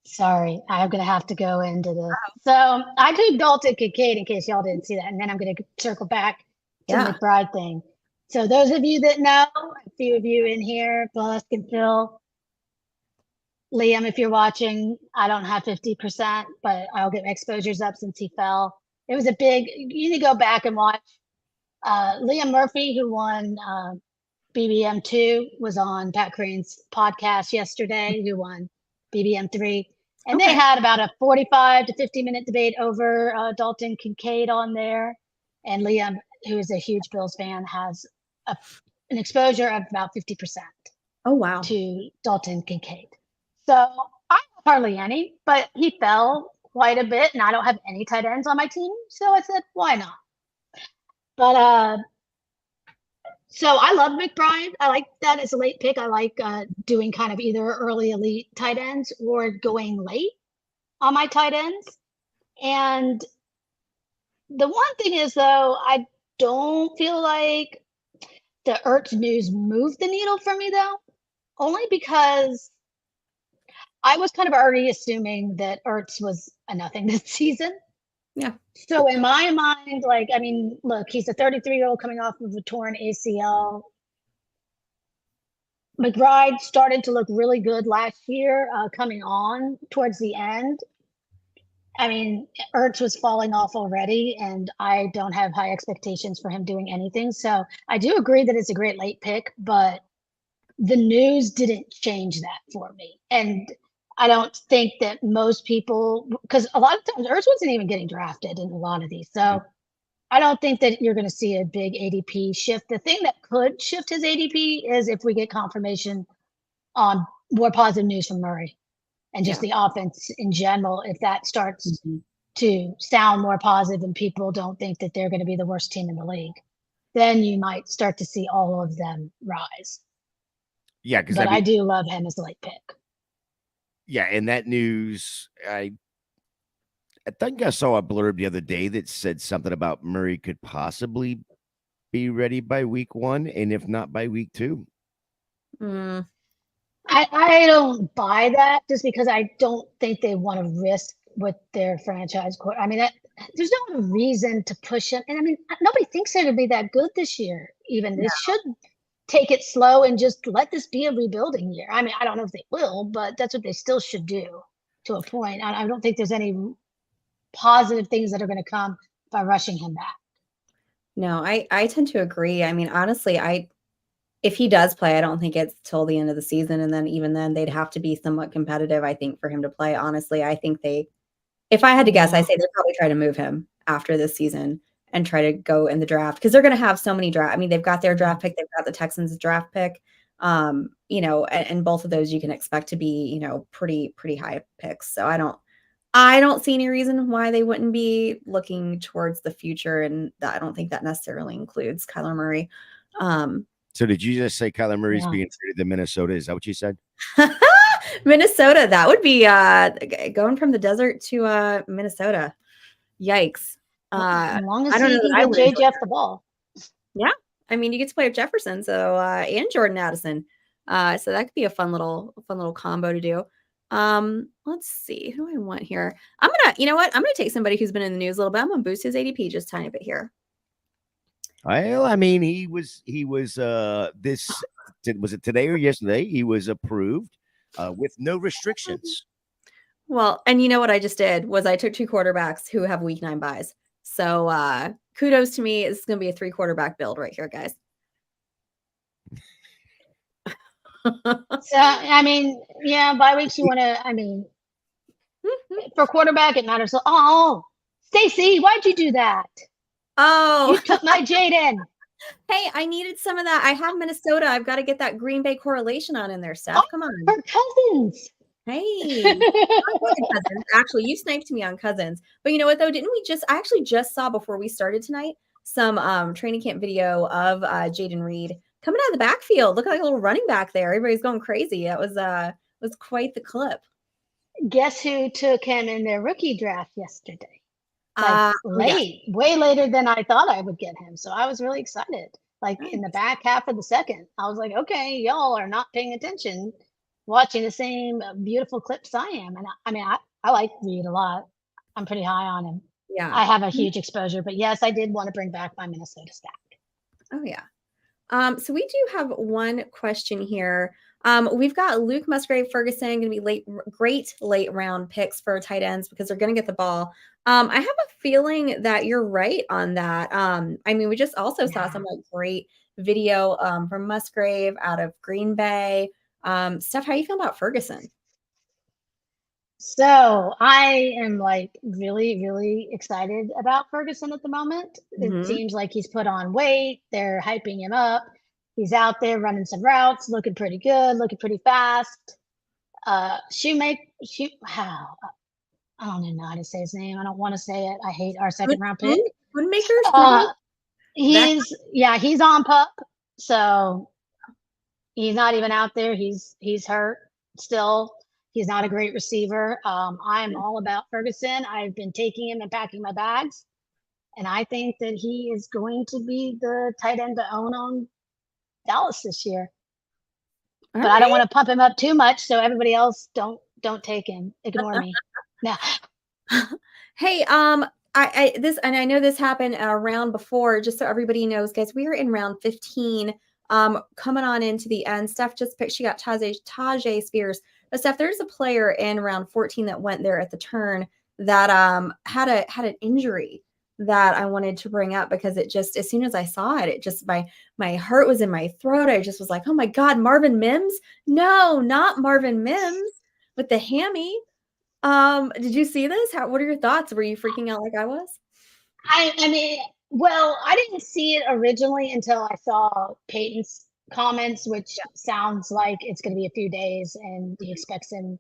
Sorry, I'm going to have to go into this. So I do Dalton Kincaid in case y'all didn't see that. And then I'm going to circle back to the McBride thing. So those of you that know, a few of you in here, plus can Phil, Liam, if you're watching, I don't have 50%, but I'll get my exposures up since he fell. It was a big, you need to go back and watch. Liam Murphy, who won BBM2, was on Pat Crane's podcast yesterday, who won BBM3. And they had about a 45 to 50-minute debate over Dalton Kincaid on there. And Liam, who is a huge Bills fan, has an exposure of about 50%. Oh, wow. To Dalton Kincaid. So I have hardly any, but he fell quite a bit, and I don't have any tight ends on my team. So I said, why not? But so I love McBride. I like that as a late pick. I like doing kind of either early elite tight ends or going late on my tight ends. And the one thing is, though, I don't feel like the Ertz news moved the needle for me, though, only because I was kind of already assuming that Ertz was a nothing this season. Yeah. So in my mind, look, he's a 33-year-old coming off of a torn ACL. McBride started to look really good last year, coming on towards the end. I mean, Ertz was falling off already, and I don't have high expectations for him doing anything. So I do agree that it's a great late pick, but the news didn't change that for me. And I don't think that most people, because a lot of times Ertz wasn't even getting drafted in a lot of these. So I don't think that you're going to see a big ADP shift. The thing that could shift his ADP is if we get confirmation on more positive news from Murray and just the offense in general. If that starts to sound more positive and people don't think that they're going to be the worst team in the league, then you might start to see all of them rise. Yeah, because I do love him as a late pick. Yeah, and that news, I think I saw a blurb the other day that said something about Murray could possibly be ready by week 1, and if not by week 2. I don't buy that just because I don't think they want to risk with their franchise court. I mean, there's no reason to push him. And I mean, nobody thinks they're going to be that good this year. Even they should take it slow and just let this be a rebuilding year. I mean, I don't know if they will, but that's what they still should do to a point. I don't think there's any positive things that are going to come by rushing him back. No, I tend to agree. I mean, honestly, if he does play, I don't think it's till the end of the season. And then even then they'd have to be somewhat competitive, I think, for him to play. Honestly, I think if I had to guess, I say they'll probably try to move him after this season and try to go in the draft, because they're going to have so many draft. I mean, they've got their draft pick, they've got the Texans draft pick, and both of those you can expect to be, pretty high picks. So I don't see any reason why they wouldn't be looking towards the future, and I don't think that necessarily includes Kyler Murray. So did you just say Kyler Murray's being traded to Minnesota? Is that what you said? Minnesota, that would be going from the desert to Minnesota. Yikes. As long as he can get Jeff the ball. Yeah. I mean, you get to play with Jefferson, and Jordan Addison. So that could be a fun little combo to do. Let's see. Who do I want here? You know what? I'm gonna take somebody who's been in the news a little bit. I'm gonna boost his ADP just a tiny bit here. Well, I mean, he was was it today or yesterday? He was approved with no restrictions. Well, and you know what I just did was I took 2 quarterbacks who have week 9 buys. So kudos to me. This is gonna be a 3 quarterback build right here, guys. So I mean, yeah, bye weeks you want to. I mean, for quarterback it matters. Oh, Stacy, why'd you do that? Oh, You took my Jaden. Hey, I needed some of that. I have Minnesota. I've got to get that Green Bay correlation on in there, Steph. Come on. For Cousins. Hey. Cousins. Actually, you sniped me on Cousins. But you know what, though? I actually just saw before we started tonight some training camp video of Jaden Reed coming out of the backfield. Looking like a little running back there. Everybody's going crazy. That was quite the clip. Guess who took him in their rookie draft yesterday? Late, way later than I thought I would get him. So I was really excited. In the back half of the second, I was like, okay, y'all are not paying attention, watching the same beautiful clips I am. And I mean, I like Reed a lot. I'm pretty high on him. Yeah. I have a huge exposure, but yes, I did want to bring back my Minnesota stack. Oh, yeah. So we do have one question here. We've got Luke Musgrave Ferguson going to be great late round picks for tight ends because they're going to get the ball. I have a feeling that you're right on that. I mean, we just also saw some great video from Musgrave out of Green Bay. Steph, how you feel about Ferguson? So I am really, really excited about Ferguson at the moment. It seems like he's put on weight. They're hyping him up. He's out there running some routes, looking pretty good, looking pretty fast. I don't even know how to say his name. I don't want to say it. I hate our second round pick. He's on pup. So he's not even out there. He's hurt still. He's not a great receiver. I'm all about Ferguson. I've been taking him and packing my bags. And I think that he is going to be the tight end to own on Dallas this year. But I don't want to pump him up too much, so everybody else don't take him. Ignore me. No. Hey, I know this happened a round before, just so everybody knows, guys, we are in round 15, coming on into the end. Steph just picked, she got Tajay Spears. But Steph, there's a player in round 14 that went there at the turn that had an injury that I wanted to bring up because it just, as soon as I saw it, it just, my heart was in my throat. I just was like, oh my God, Marvin Mims? No, not Marvin Mims with the hammy. Did you see this? What are your thoughts? Were you freaking out like I was? I mean, well, I didn't see it originally until I saw Peyton's comments, which sounds like it's going to be a few days and he expects him.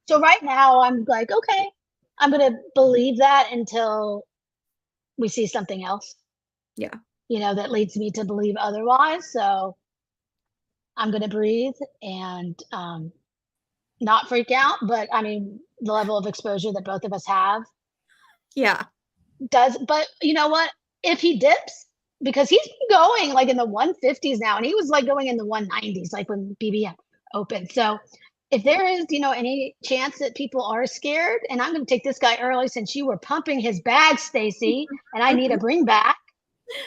So right now I'm like, okay, I'm going to believe that until we see something else. Yeah. That leads me to believe otherwise. So I'm going to breathe and not freak out. But I mean, the level of exposure that both of us have. Yeah. But you know what? If he dips, because he's going in the 150s now, and he was going in the 190s, when BBM opened. So if there is, any chance that people are scared, and I'm going to take this guy early since you were pumping his bag, Stacy, and I need a bring back.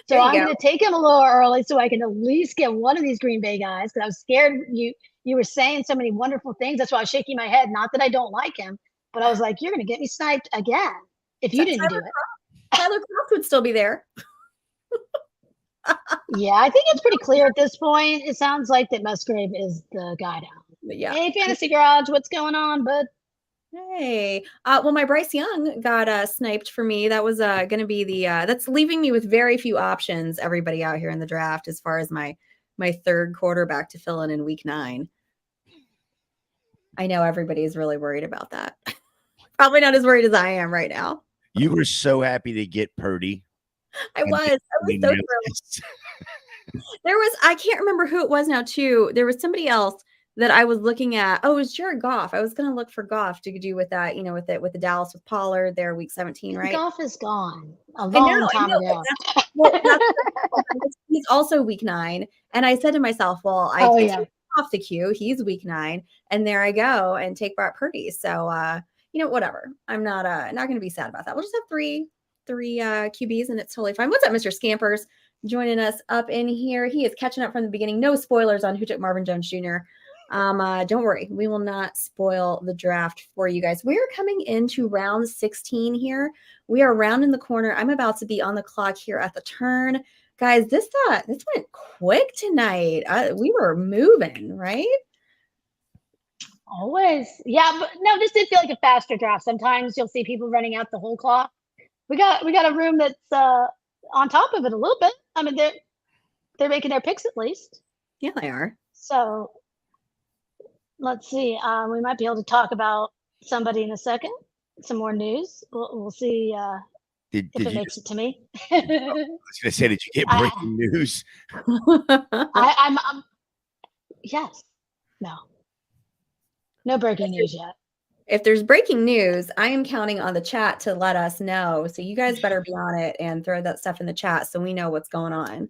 So I'm going to take him a little early so I can at least get one of these Green Bay guys, because I was scared you were saying so many wonderful things. That's why I was shaking my head. Not that I don't like him, but I was like, you're going to get me sniped again if you didn't do it. Tyler Croft would still be there. Yeah, I think it's pretty clear at this point. It sounds like that Musgrave is the guy down. Yeah. Hey, Fantasy Garage, what's going on, bud? Hey, well, my Bryce Young got sniped for me. That was going to be the that's leaving me with very few options. Everybody out here in the draft, as far as my third quarterback to fill in week 9. I know everybody's really worried about that. Probably not as worried as I am right now. You were so happy to get Purdy. I was so thrilled. I can't remember who it was now too. There was somebody else that I was looking at. Oh, it was Jared Goff. I was going to look for Goff to do with that, with the Dallas with Pollard there, week 17, right? Goff is gone a long time ago. He's also week 9. And I said to myself, well, off the queue. He's week 9, and there I go and take Brock Purdy. So whatever. I'm not going to be sad about that. We'll just have three QBs, and it's totally fine. What's up, Mr. Scampers? Joining us up in here. He is catching up from the beginning. No spoilers on who took Marvin Jones Jr. Don't worry, we will not spoil the draft for you guys. We're coming into round 16 here. We are rounding the corner. I'm about to be on the clock here at the turn. Guys, this went quick tonight. We were moving, right? Always. Yeah, but no, this did feel like a faster draft. Sometimes you'll see people running out the whole clock. We got a room that's on top of it a little bit. I mean, they're making their picks at least. Yeah, they are. So let's see. We might be able to talk about somebody in a second. Some more news. We'll see if it makes it to me. I was going to say, did you get breaking news? I'm yes. No breaking news yet. If there's breaking news, I am counting on the chat to let us know. So you guys better be on it and throw that stuff in the chat so we know what's going on.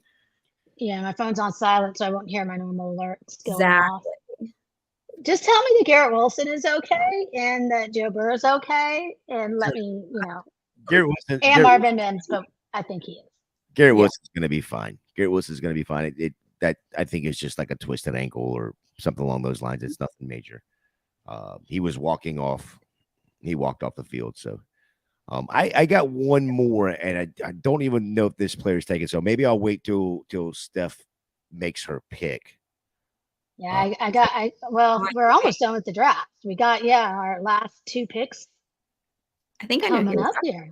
Yeah, my phone's on silent, so I won't hear my normal alerts going off. Just tell me that Garrett Wilson is okay and that Joe Burrow is okay, and let me, Garrett Wilson and Marvin Mims, but I think he is. Garrett Wilson's going to be fine. Garrett Wilson's going to be fine. That I think is just like a twisted ankle or something along those lines. It's nothing major. He was walking off. He walked off the field. So I got one more, and I don't even know if this player's taken. So maybe I'll wait till Steph makes her pick. Yeah, we're almost done with the draft. We got our last 2 picks. I think I know coming up here.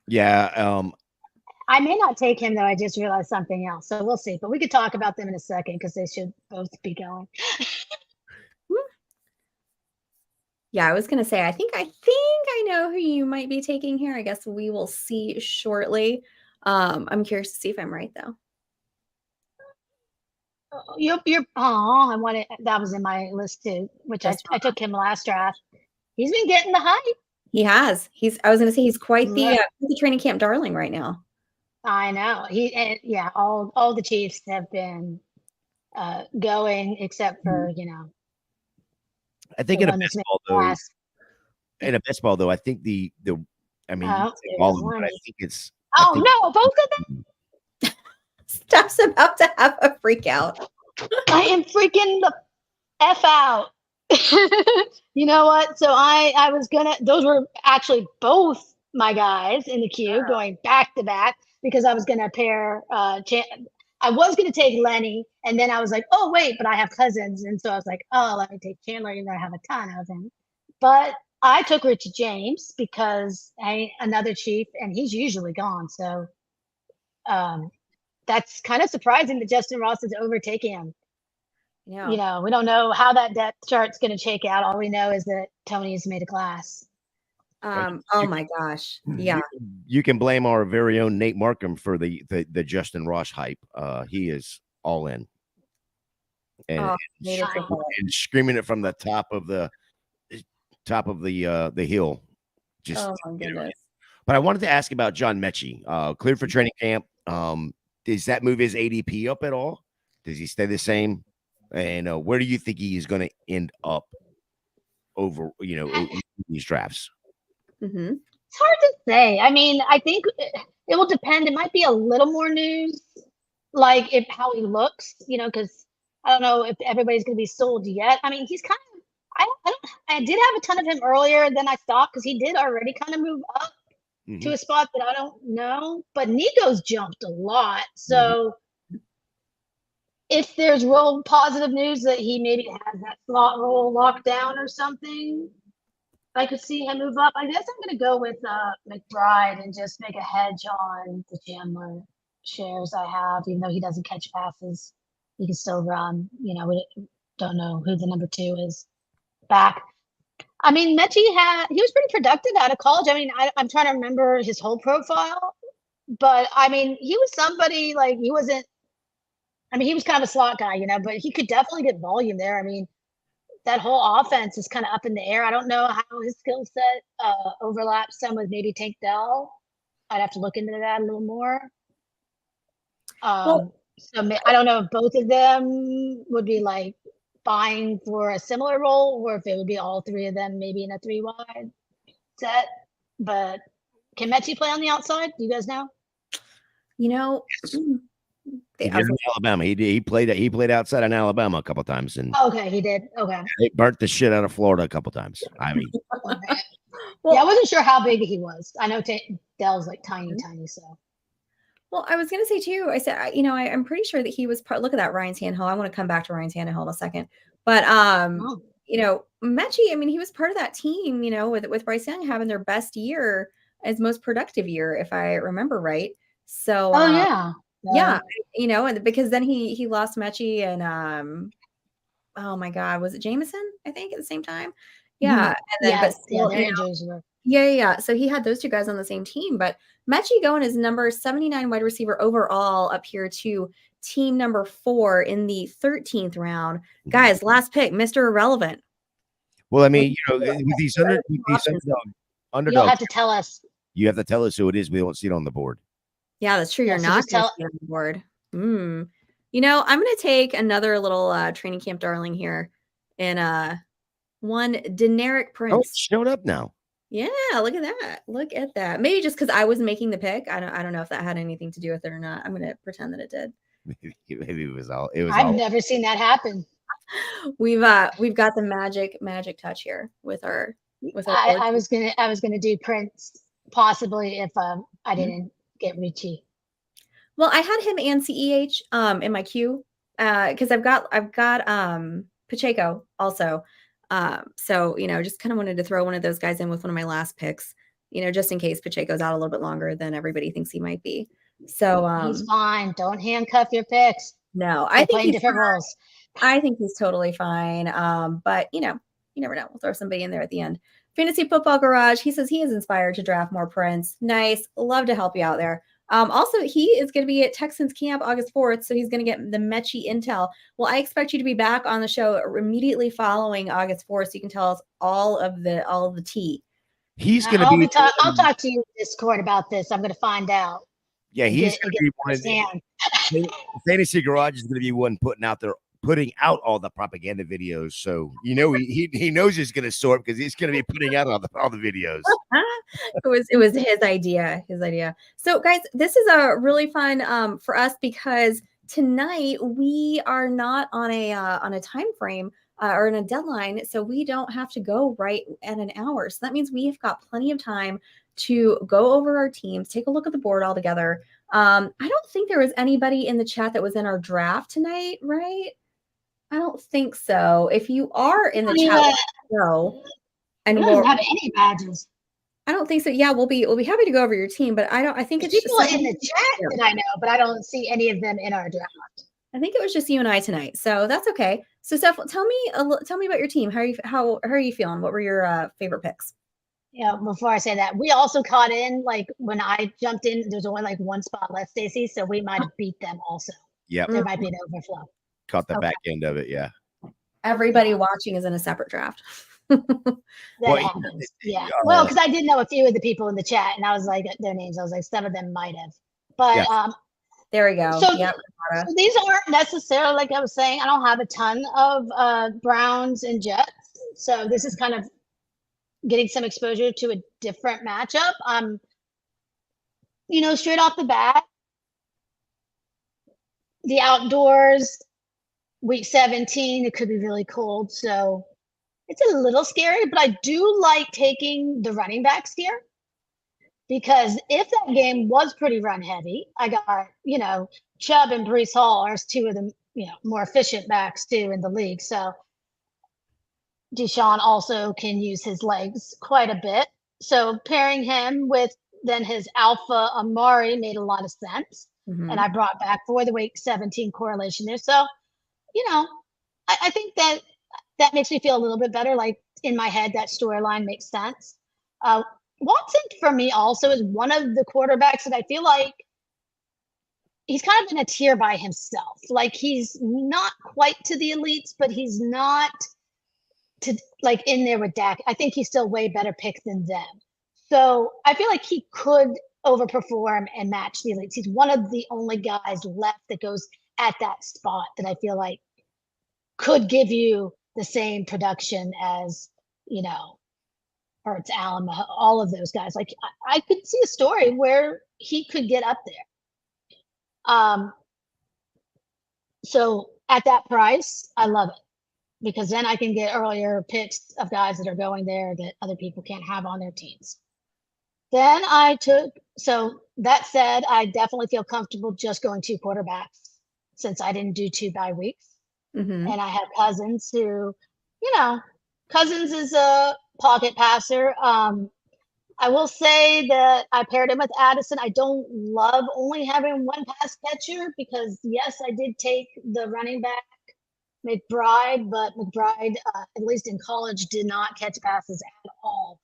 Yeah. I may not take him though. I just realized something else. So we'll see. But we could talk about them in a second because they should both be going. Yeah, I was going to say, I think I know who you might be taking here. I guess we will see shortly. I'm curious to see if I'm right, though. I wanted that was in my list too, which I took him last draft. He's been getting the hype. He has. I was going to say he's quite the training camp darling right now. I know. All the Chiefs have been going except for I think in a best ball though, I think I think it's. No, both of them. Steph's about to have a freak out. I am freaking the F out. You know what? So I was those were actually both my guys in the queue going back to back because I was gonna pair I was gonna take Lenny, and then I was like, oh wait, but I have cousins, and so I was like, oh, let me take Chandler, even though I have a ton of him. But I took Richie James because another Chief, and he's usually gone. So that's kind of surprising that Justin Ross is overtaking him. Yeah. We don't know how that depth chart's going to shake out. All we know is that Tony's made a class. Oh my gosh. Yeah. You can blame our very own Nate Markham for the Justin Ross hype. He is all in. And screaming it from the top of the hill. Just my goodness. But I wanted to ask about John Mechie. Cleared for training camp. Does that move his ADP up at all? Does he stay the same? And where do you think he is going to end up over, these drafts? Mm-hmm. It's hard to say. I mean, I think it will depend. It might be a little more news, like how he looks, because I don't know if everybody's going to be sold yet. I mean, he's kind of, I did have a ton of him earlier, then I stopped because he did already kind of move up to a spot that I don't know. But Nico's jumped a lot. So if there's real positive news that he maybe has that slot role locked down or something, I could see him move up. I guess I'm going to go with McBride and just make a hedge on the Chandler shares I have, even though he doesn't catch passes. He can still run. We don't know who the number 2 is back. I mean, Mechie he was pretty productive out of college. I mean, I'm trying to remember his whole profile, but I mean, he was somebody he wasn't. I mean, he was kind of a slot guy, but he could definitely get volume there. I mean, that whole offense is kind of up in the air. I don't know how his skill set overlaps some with maybe Tank Dell. I'd have to look into that a little more. So I don't know if both of them would be vying for a similar role, or if it would be all three of them, maybe in a 3-wide set. But can Mechie play on the outside? Do you guys know? You know, He did in Alabama. He played outside in Alabama a couple times, and Okay, he did. Okay. it burnt the shit out of Florida a couple times. I mean, Okay. Well, yeah, I wasn't sure how big he was. I know Dell's like tiny, so. well, I was going to say too, I said, I'm pretty sure that he was look at that Ryan Tannehill. I want to come back to Ryan Tannehill in a second. But, Mechie, I mean, he was part of that team, with Bryce Young having their best year as most productive year, if I remember right. So, yeah, and because then he lost Mechie and, oh my God, was it Jameson? I think at the same time. Yeah. And then, but still, their injuries were. Yeah. So he had those two guys on the same team, but Mechie going as number 79 wide receiver overall up here to team number 4 in the 13th round. Guys, last pick, Mr. Irrelevant. well, I mean, with these underdogs, You'll have to tell us. You have to tell us who it is. We don't see it on the board. Yeah, that's true. You're not going to see it on the board. I'm going to take another little training camp darling here in one Deneric Prince. Oh, it showed up now. Yeah, look at that. Look at that. Maybe just because I was making the pick. I don't know if that had anything to do with it or not. I'm going to pretend that it did. Maybe it was all. I've never seen that happen. We've got the magic touch here with our. I was gonna do Prince possibly if I didn't get Richie. Well, I had him and CEH in my queue because I've got Pacheco also. So, just kind of wanted to throw one of those guys in with one of my last picks, just in case Pacheco's out a little bit longer than everybody thinks he might be. So he's fine. Don't handcuff your picks. No, I think he's different roles. I think he's totally fine. But you never know. We'll throw somebody in there at the end. Fantasy Football Garage. He says he is inspired to draft more Prince. Nice. Love to help you out there. Also, he is going to be at Texans camp August 4th, so he's going to get the Mechie intel. Well, I expect you to be back on the show immediately following August 4th, so you can tell us all of the tea. He's going to be. I'll talk to you in Discord about this. I'm going to find out. Yeah, he's going to be one of the Fantasy Garage is going to be one putting out all the propaganda videos. So he knows he's going to sort because he's going to be putting out all the videos. It was his idea. So guys, this is a really fun for us because tonight we are not on a time frame or in a deadline, so we don't have to go right at an hour. So that means we've got plenty of time to go over our teams, take a look at the board all together. I don't think there was anybody in the chat that was in our draft tonight, right? I don't think so. If you are in the chat, no. And we don't have any badges. I don't think so. Yeah, we'll be happy to go over your team, but I think it's people in the chat that I know, but I don't see any of them in our draft. I think it was just you and I tonight, so that's okay. So, Steph, tell me about your team. How are you feeling? What were your favorite picks? Yeah, before I say that, we also caught in like when I jumped in. There's only like one spot left, Stacey, so we might have beat them also. Yeah, there might be an overflow. Caught the back end of it, yeah. Everybody watching is in a separate draft. Happens. Yeah. Well, because I did know a few of the people in the chat, and I was like their names. I was like, some of them might have, but there we go. So, so these aren't necessarily, like I was saying, I don't have a ton of Browns and Jets, so this is kind of getting some exposure to a different matchup. Straight off the bat, the outdoors. Week 17, it could be really cold, so it's a little scary, but I do like taking the running backs here because if that game was pretty run heavy, I got, Chubb and Breece Hall are two of the, more efficient backs too in the league. So Deshaun also can use his legs quite a bit. So pairing him with then his alpha Amari made a lot of sense. Mm-hmm. And I brought back for the week 17 correlation there. So, I think that makes me feel a little bit better. Like in my head, that storyline makes sense. Watson for me also is one of the quarterbacks that I feel like he's kind of in a tier by himself. Like he's not quite to the elites, but he's not to like in there with Dak. I think he's still way better pick than them. So I feel like he could overperform and match the elites. He's one of the only guys left that goes at that spot that I feel like could give you the same production as, you know, Hurts, Allen, all of those guys. Like I could see a story where he could get up there. So at that price, I love it because then I can get earlier picks of guys that are going there that other people can't have on their teams. Then so that said, I definitely feel comfortable just going 2 quarterbacks since I didn't do 2 bye weeks. Mm-hmm. And I have Cousins who, you know, Cousins is a pocket passer. I will say that I paired him with Addison. I don't love only having one pass catcher because, yes, I did take the running back McBride, but McBride, at least in college, did not catch passes at all.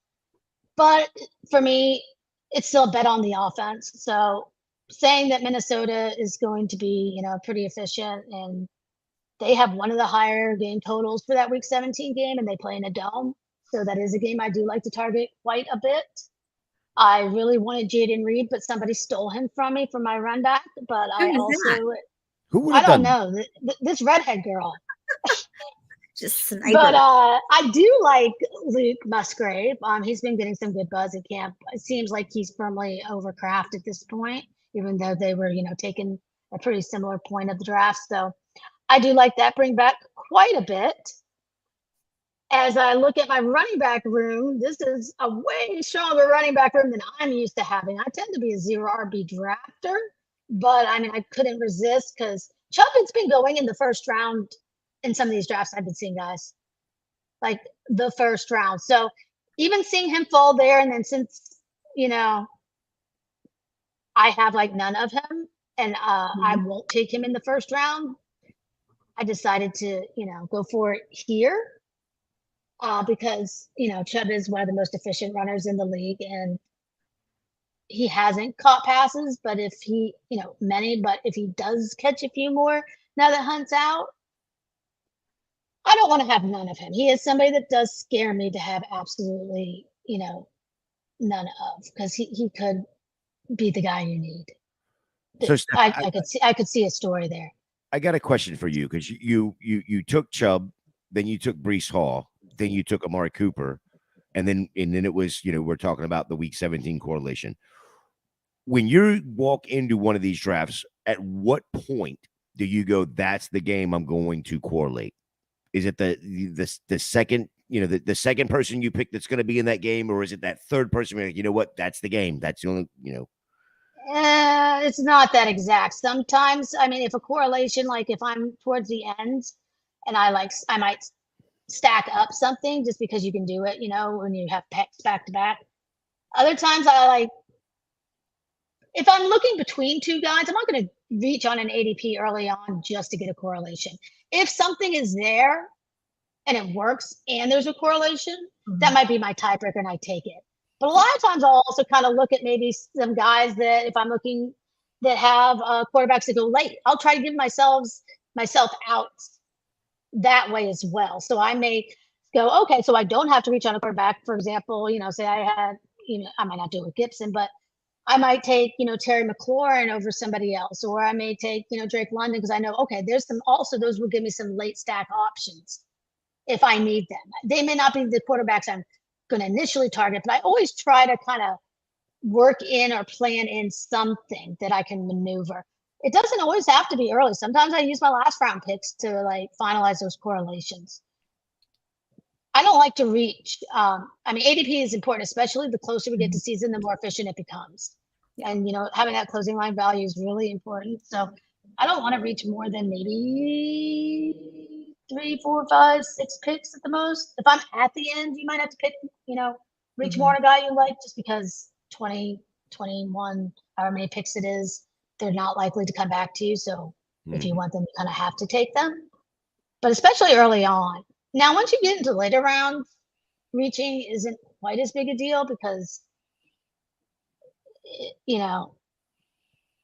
But for me, it's still a bet on the offense. So saying that Minnesota is going to be, you know, pretty efficient and they have one of the higher game totals for that week 17 game and they play in a dome. So that is a game I do like to target quite a bit. I really wanted Jaden Reed, but somebody stole him from me for my run back. But I also, Who would I have don't done? know, this redhead girl. Just sniper. But I do like Luke Musgrave. He's been getting some good buzz at camp. It seems like he's firmly over Kraft at this point, even though they were, you know, taking a pretty similar point of the draft. So I do like that bring back quite a bit. As I look at my running back room, this is a way stronger running back room than I'm used to having. I tend to be a 0 RB drafter, but I mean, I couldn't resist because Chubb has been going in the first round in some of these drafts I've been seeing, guys, like the first round. So even seeing him fall there, and then since, you know, I have like none of him and I won't take him in the first round, I decided to, you know, go for it here. Because, you know, Chubb is one of the most efficient runners in the league and he hasn't caught passes, but if he, you know, but if he does catch a few more now that Hunt's out, I don't want to have none of him. He is somebody that does scare me to have absolutely, you know, none of because he could be the guy you need. So I could see a story there. I got a question for you because you took Chubb, then you took Breece Hall, then you took Amari Cooper, and then it was, you know, we're talking about the week 17 correlation. When you walk into one of these drafts, at what point do you go, that's the game I'm going to correlate? Is it the second, you know, the second person you pick that's going to be in that game, or is it that third person? Like, you know what, that's the game. That's the only, you know. It's not that exact. Sometimes, I mean, if a correlation, like if I'm towards the end and I might stack up something just because you can do it, you know, when you have picks back to back. Other times I like, if I'm looking between 2 guys, I'm not going to reach on an ADP early on just to get a correlation. If something is there and it works and there's a correlation, that might be my tiebreaker and I take it. But a lot of times I'll also kind of look at maybe some guys that if I'm looking that have quarterbacks that go late, I'll try to give myself out that way as well. So I may go, okay, so I don't have to reach on a quarterback. For example, you know, say I had, you know, I might not do it with Gibson, but I might take, you know, Terry McLaurin over somebody else, or I may take, you know, Drake London because I know, okay, there's some, also those will give me some late stack options if I need them. They may not be the quarterbacks I'm going to initially target, but I always try to kind of work in or plan in something that I can maneuver. It doesn't always have to be early. Sometimes I use my last round picks to like finalize those correlations. I don't like to reach. I mean, ADP is important, especially the closer we get to season, the more efficient it becomes. And, you know, having that closing line value is really important. So I don't want to reach more than maybe 3, 4, 5, 6 picks at the most. If I'm at the end, you might have to pick, you know, reach more on a guy you like just because 20, 21, however many picks it is, they're not likely to come back to you. So if you want them, you kind of have to take them. But especially early on. Now, once you get into later rounds, reaching isn't quite as big a deal because, you know,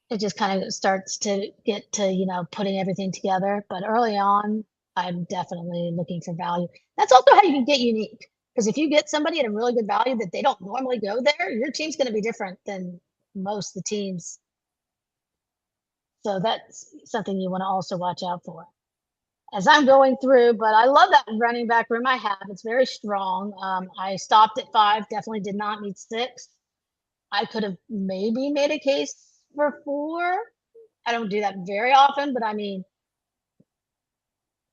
it just kind of starts to get to, you know, putting everything together. But early on, I'm definitely looking for value. That's also how you can get unique. Because if you get somebody at a really good value that they don't normally go there, your team's going to be different than most of the teams. So that's something you want to also watch out for. as I'm going through, but I love that running back room I have. It's very strong. I stopped at 5, definitely did not need 6. I could have maybe made a case for 4. I don't do that very often, but I mean,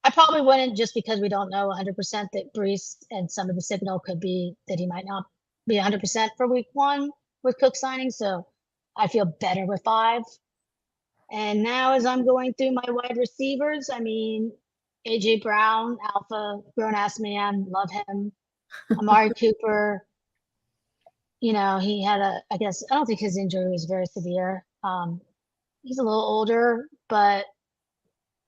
I probably wouldn't just because we don't know 100% that Brees and some of the signal could be that he might not be 100% for week 1 with Cook signing. So I feel better with 5. And now as I'm going through my wide receivers, I mean, AJ Brown, alpha, grown ass man, love him. Amari Cooper, he had I don't think his injury was very severe. He's a little older, but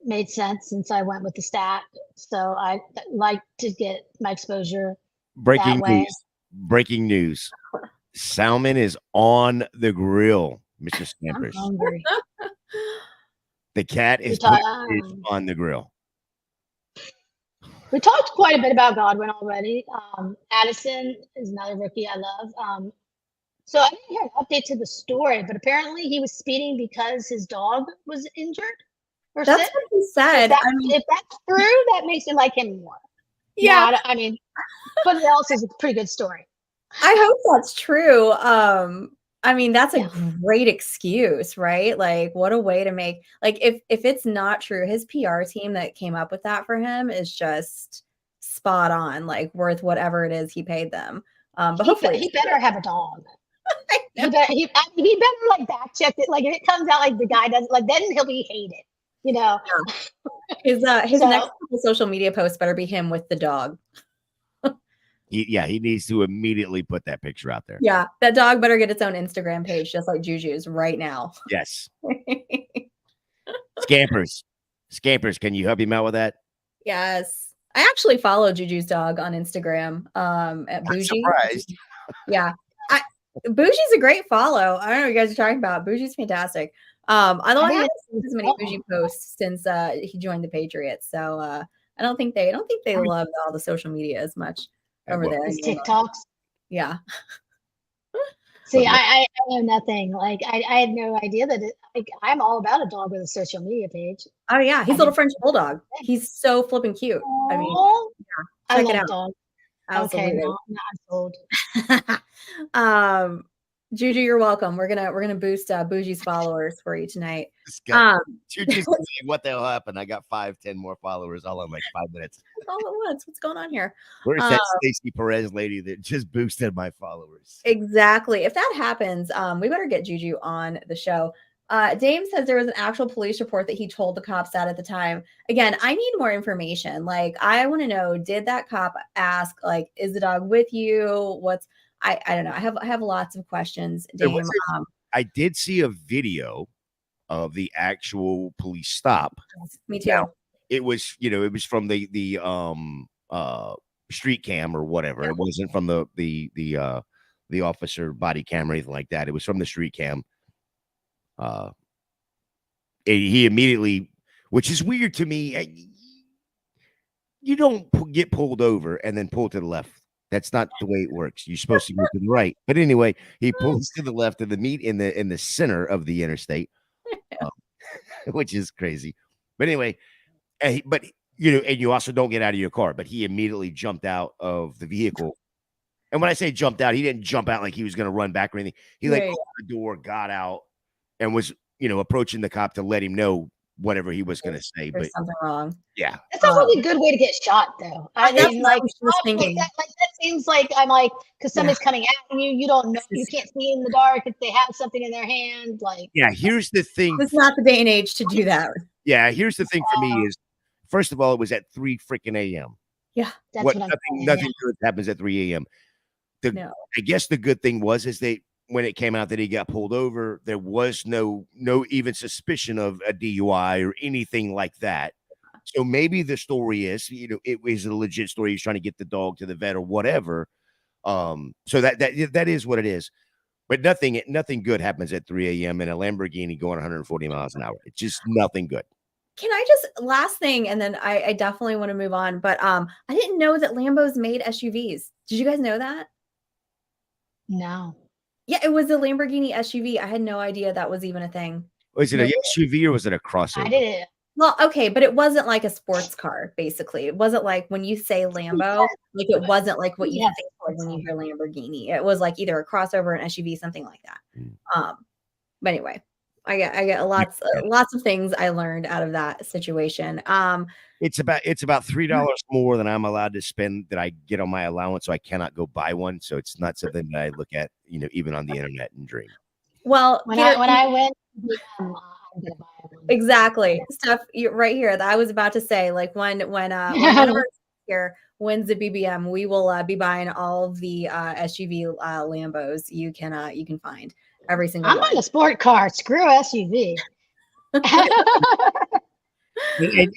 made sense since I went with the stack. So I like to get my exposure Breaking that way. news. Breaking news. Salmon is on the grill, Mr. I'm Scampers. hungry. The cat is on the grill. We talked quite a bit about Godwin already. Addison is another rookie I love. So I didn't hear an update to the story, but apparently he was speeding because his dog was injured or That's sick. what he said. If that's true, that makes me like him more. Yeah. No, I mean, but it also is a pretty good story. I hope that's true. I mean, that's a great excuse, right? Like, what a way to make, like, if it's not true, his PR team that came up with that for him is just spot on, like worth whatever it is he paid them. But hopefully he better have a dog. He better like back check it. Like if it comes out like the guy doesn't, like, then he'll be hated. His next couple social media posts better be him with the dog. He needs to immediately put that picture out there. Yeah, that dog better get its own Instagram page, just like Juju's right now. Yes. Scampers, can you help him out with that? Yes. I actually follow Juju's dog on Instagram at Bougie. Surprised. Yeah. Bougie's a great follow. I don't know what you guys are talking about. Bougie's fantastic. Although I haven't seen as many Bougie posts since he joined the Patriots. So I don't think they love all the social media as much over there. TikToks. Yeah. See, I know nothing. Like I had no idea that I'm all about a dog with a social media page. Oh yeah, he's a little French bulldog. He's so flipping cute. I mean, yeah, check it out. Dogs. Absolutely. Okay, I'm sold. Juju, you're welcome. We're gonna boost Bougie's followers for you tonight. Juju's like, what the hell happened? I got 5-10 more followers all in like 5 minutes. All at once. What's going on here? Where's that Stacey Perez lady that just boosted my followers? Exactly. If that happens, we better get Juju on the show. Dame says there was an actual police report that he told the cops that at the time. Again, I need more information. Like, I want to know, did that cop ask, like, is the dog with you? I don't know. I have lots of questions, Dame. I did see a video of the actual police stop. Me too. Now, it was from the street cam or whatever. Yeah. It wasn't from the officer body cam or anything like that. It was from the street cam. He immediately, which is weird to me. You don't get pulled over and then pull to the left. That's not the way it works. You're supposed to move to the right. But anyway, he pulls to the left of the meet in the center of the interstate, which is crazy. But anyway, and you also don't get out of your car. But he immediately jumped out of the vehicle. And when I say jumped out, he didn't jump out like he was going to run back or anything. He opened the door, got out, and was approaching the cop to let him know whatever he was going to say. There's something wrong. Yeah. That's a really good way to get shot, though. I mean, like that seems like because somebody's coming at you. You don't know. You can't see in the dark if they have something in their hand. Like, yeah, here's the thing. It's not the day and age to do that. Yeah, here's the thing for me is, first of all, it was at 3 freaking a.m. Yeah. That's nothing good happens at 3 a.m. I guess the good thing was when it came out that he got pulled over, there was no even suspicion of a DUI or anything like that. So maybe the story is, it was a legit story. He's trying to get the dog to the vet or whatever. So that is what it is. But nothing good happens at 3 a.m. in a Lamborghini going 140 miles an hour. It's just nothing good. Can I just, last thing, and then I definitely want to move on, but I didn't know that Lambos made SUVs. Did you guys know that? No. Yeah, it was a Lamborghini SUV. I had no idea that was even a thing. Was it a SUV or was it a crossover? I did it. Well, okay, but it wasn't like a sports car, basically. It wasn't like when you say Lambo, like it wasn't like what you Yes, think of when you hear Lamborghini. It was like either a crossover, an SUV, something like that. But anyway, I get lots of things I learned out of that situation. It's about $3 more than I'm allowed to spend that I get on my allowance, so I cannot go buy one. So it's not something that I look at, even on the internet and dream. Well, when I went, I'm gonna buy one. exactly. Stuff right here that I was about to say, like when one of our here wins the BBM, we will be buying all the SUV Lambos you can find, every single I'm one. on a sport car. Screw SUV.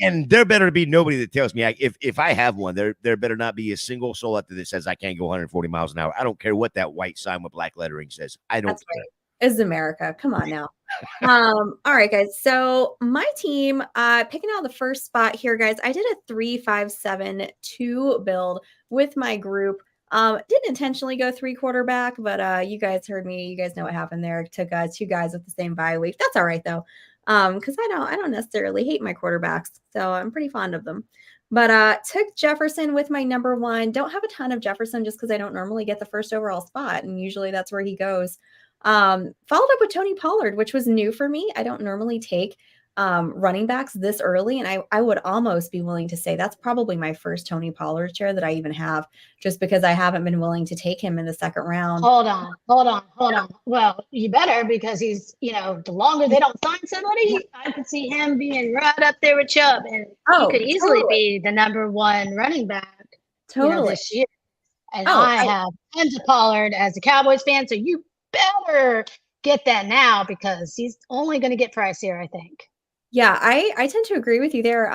And there better be nobody that tells me if I have one, there better not be a single soul out there that says I can't go 140 miles an hour. I don't care what that white sign with black lettering says. I don't That's care. right. This is America. Come on now. All right, guys. So my team, picking out the first spot here, guys. I did a 3-5-7-2 build with my group. Didn't intentionally go 3 quarterback, but you guys heard me. You guys know what happened there. Took 2 guys with the same bye week. That's all right though. Because I don't necessarily hate my quarterbacks, so I'm pretty fond of them. But took Jefferson with my number 1. Don't have a ton of Jefferson just because I don't normally get the first overall spot, and usually that's where he goes. Followed up with Tony Pollard, which was new for me. I don't normally take running backs this early, and I would almost be willing to say that's probably my first Tony Pollard share that I even have, just because I haven't been willing to take him in the second round. Hold on. Well, you better, because he's, the longer they don't sign somebody, I could see him being right up there with Chubb, and he could easily be the number 1 running back this year. And I have tons of Pollard as a Cowboys fan, so you better get that now, because he's only going to get pricier, I think. Yeah, I tend to agree with you there.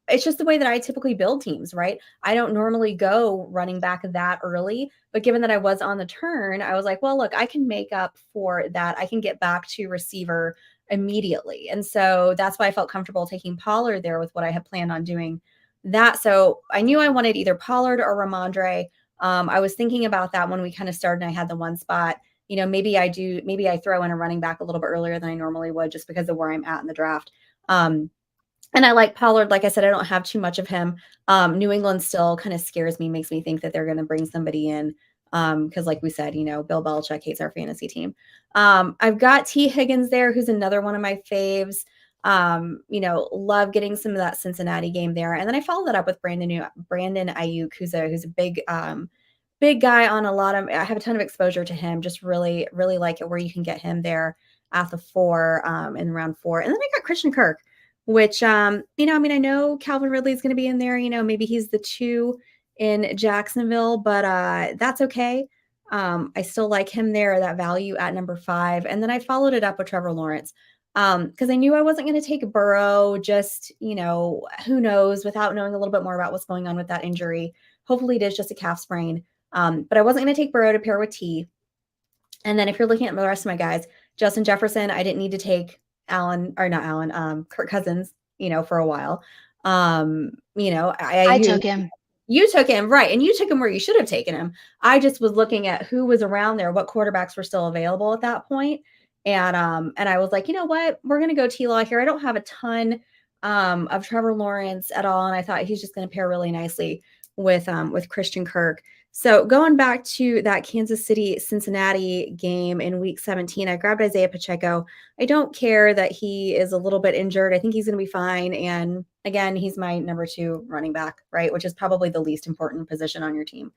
It's just the way that I typically build teams, right? I don't normally go running back that early, but given that I was on the turn, I was like, well, look, I can make up for that. I can get back to receiver immediately. And so that's why I felt comfortable taking Pollard there with what I had planned on doing that. So I knew I wanted either Pollard or Ramondre. I was thinking about that when we kind of started and I had the 1 spot. Maybe I throw in a running back a little bit earlier than I normally would, just because of where I'm at in the draft. And I like Pollard. Like I said, I don't have too much of him. New England still kind of scares me, makes me think that they're going to bring somebody in. Because like we said, Bill Belichick hates our fantasy team. I've got T. Higgins there, who's another one of my faves. Love getting some of that Cincinnati game there. And then I followed that up with Brandon Ayuk, who's a big guy on a lot of, I have a ton of exposure to him. Just really, really like it where you can get him there at the 4 in round 4. And then I got Christian Kirk, which, I know Calvin Ridley is going to be in there, maybe he's the 2 in Jacksonville, but that's okay. I still like him there, that value at number 5. And then I followed it up with Trevor Lawrence because I knew I wasn't going to take Burrow, just, who knows, without knowing a little bit more about what's going on with that injury. Hopefully it is just a calf sprain. But I wasn't going to take Burrow to pair with T. And then if you're looking at the rest of my guys, Justin Jefferson, I didn't need to take Kirk Cousins, for a while. I took him. You took him, right. And you took him where you should have taken him. I just was looking at who was around there, what quarterbacks were still available at that point. And I was like, you know what? We're going to go T-Law here. I don't have a ton of Trevor Lawrence at all. And I thought he's just going to pair really nicely with Christian Kirk. So going back to that Kansas City-Cincinnati game in week 17, I grabbed Isaiah Pacheco. I don't care that he is a little bit injured. I think he's going to be fine. And again, he's my number 2 running back, right? Which is probably the least important position on your team.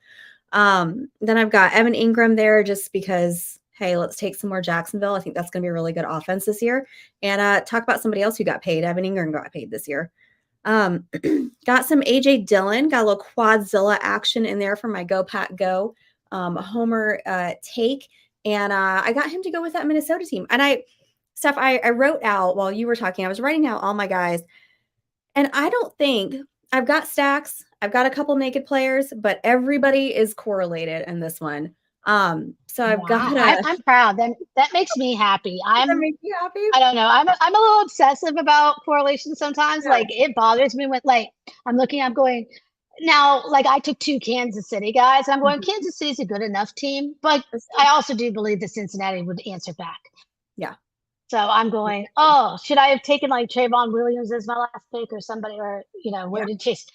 Then I've got Evan Ingram there just because, hey, let's take some more Jacksonville. I think that's going to be a really good offense this year. And talk about somebody else who got paid. Evan Ingram got paid this year. Got some AJ Dillon, got a little quadzilla action in there for my Go Pack Go Homer take. And I got him to go with that Minnesota team. And I wrote out while you were talking, I was writing out all my guys. And I don't think I've got stacks. I've got a couple naked players, but everybody is correlated in this one. So I've got. I'm proud. That makes me happy. That makes you happy? I don't know. I'm a little obsessive about correlation sometimes. Yeah. Like it bothers me when I'm looking. I'm going now. I took 2 Kansas City guys. And I'm going. Kansas City's a good enough team, but I also do believe that Cincinnati would answer back. Yeah. So I'm going, oh, should I have taken like Trayvon Williams as my last pick or somebody, or, where to chase?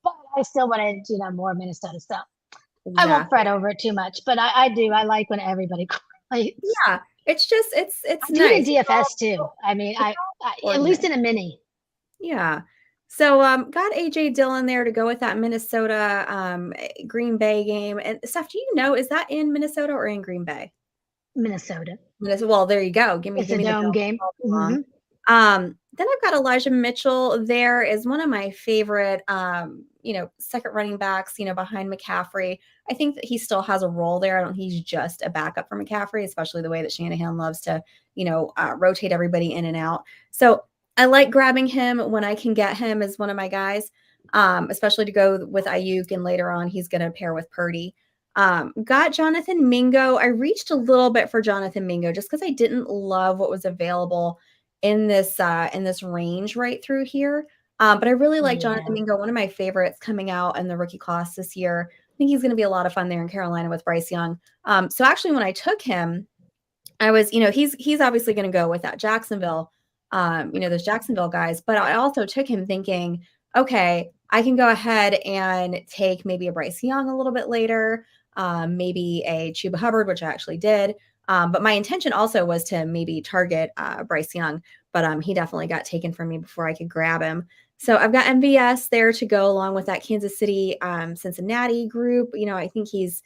But I still wanted, more Minnesota stuff. I won't fret over it too much, but I do. I like when everybody plays. Yeah, it's just it's I do nice. it in DFS too. I mean, I at least in a mini. Yeah. So got AJ Dillon there to go with that Minnesota Green Bay game. And Steph, do you know, is that in Minnesota or in Green Bay? Minnesota. Well, there you go. Give me It's a the dome game. Then I've got Elijah Mitchell there is one of my favorite second running backs, behind McCaffrey. I think that he still has a role there. I don't think he's just a backup for McCaffrey, especially the way that Shanahan loves to, rotate everybody in and out. So I like grabbing him when I can get him as one of my guys, especially to go with Ayuk, and later on he's going to pair with Purdy. Got Jonathan Mingo. I reached a little bit for Jonathan Mingo just because I didn't love what was available in this range right through here. But I really like Jonathan Mingo, one of my favorites coming out in the rookie class this year. I think he's going to be a lot of fun there in Carolina with Bryce Young. So actually when I took him, I was, he's obviously going to go with that Jacksonville, those Jacksonville guys, but I also took him thinking, okay, I can go ahead and take maybe a Bryce Young a little bit later, maybe a Chuba Hubbard, which I actually did. But my intention also was to maybe target Bryce Young, but he definitely got taken from me before I could grab him. So I've got MVS there to go along with that Kansas City Cincinnati group. I think he's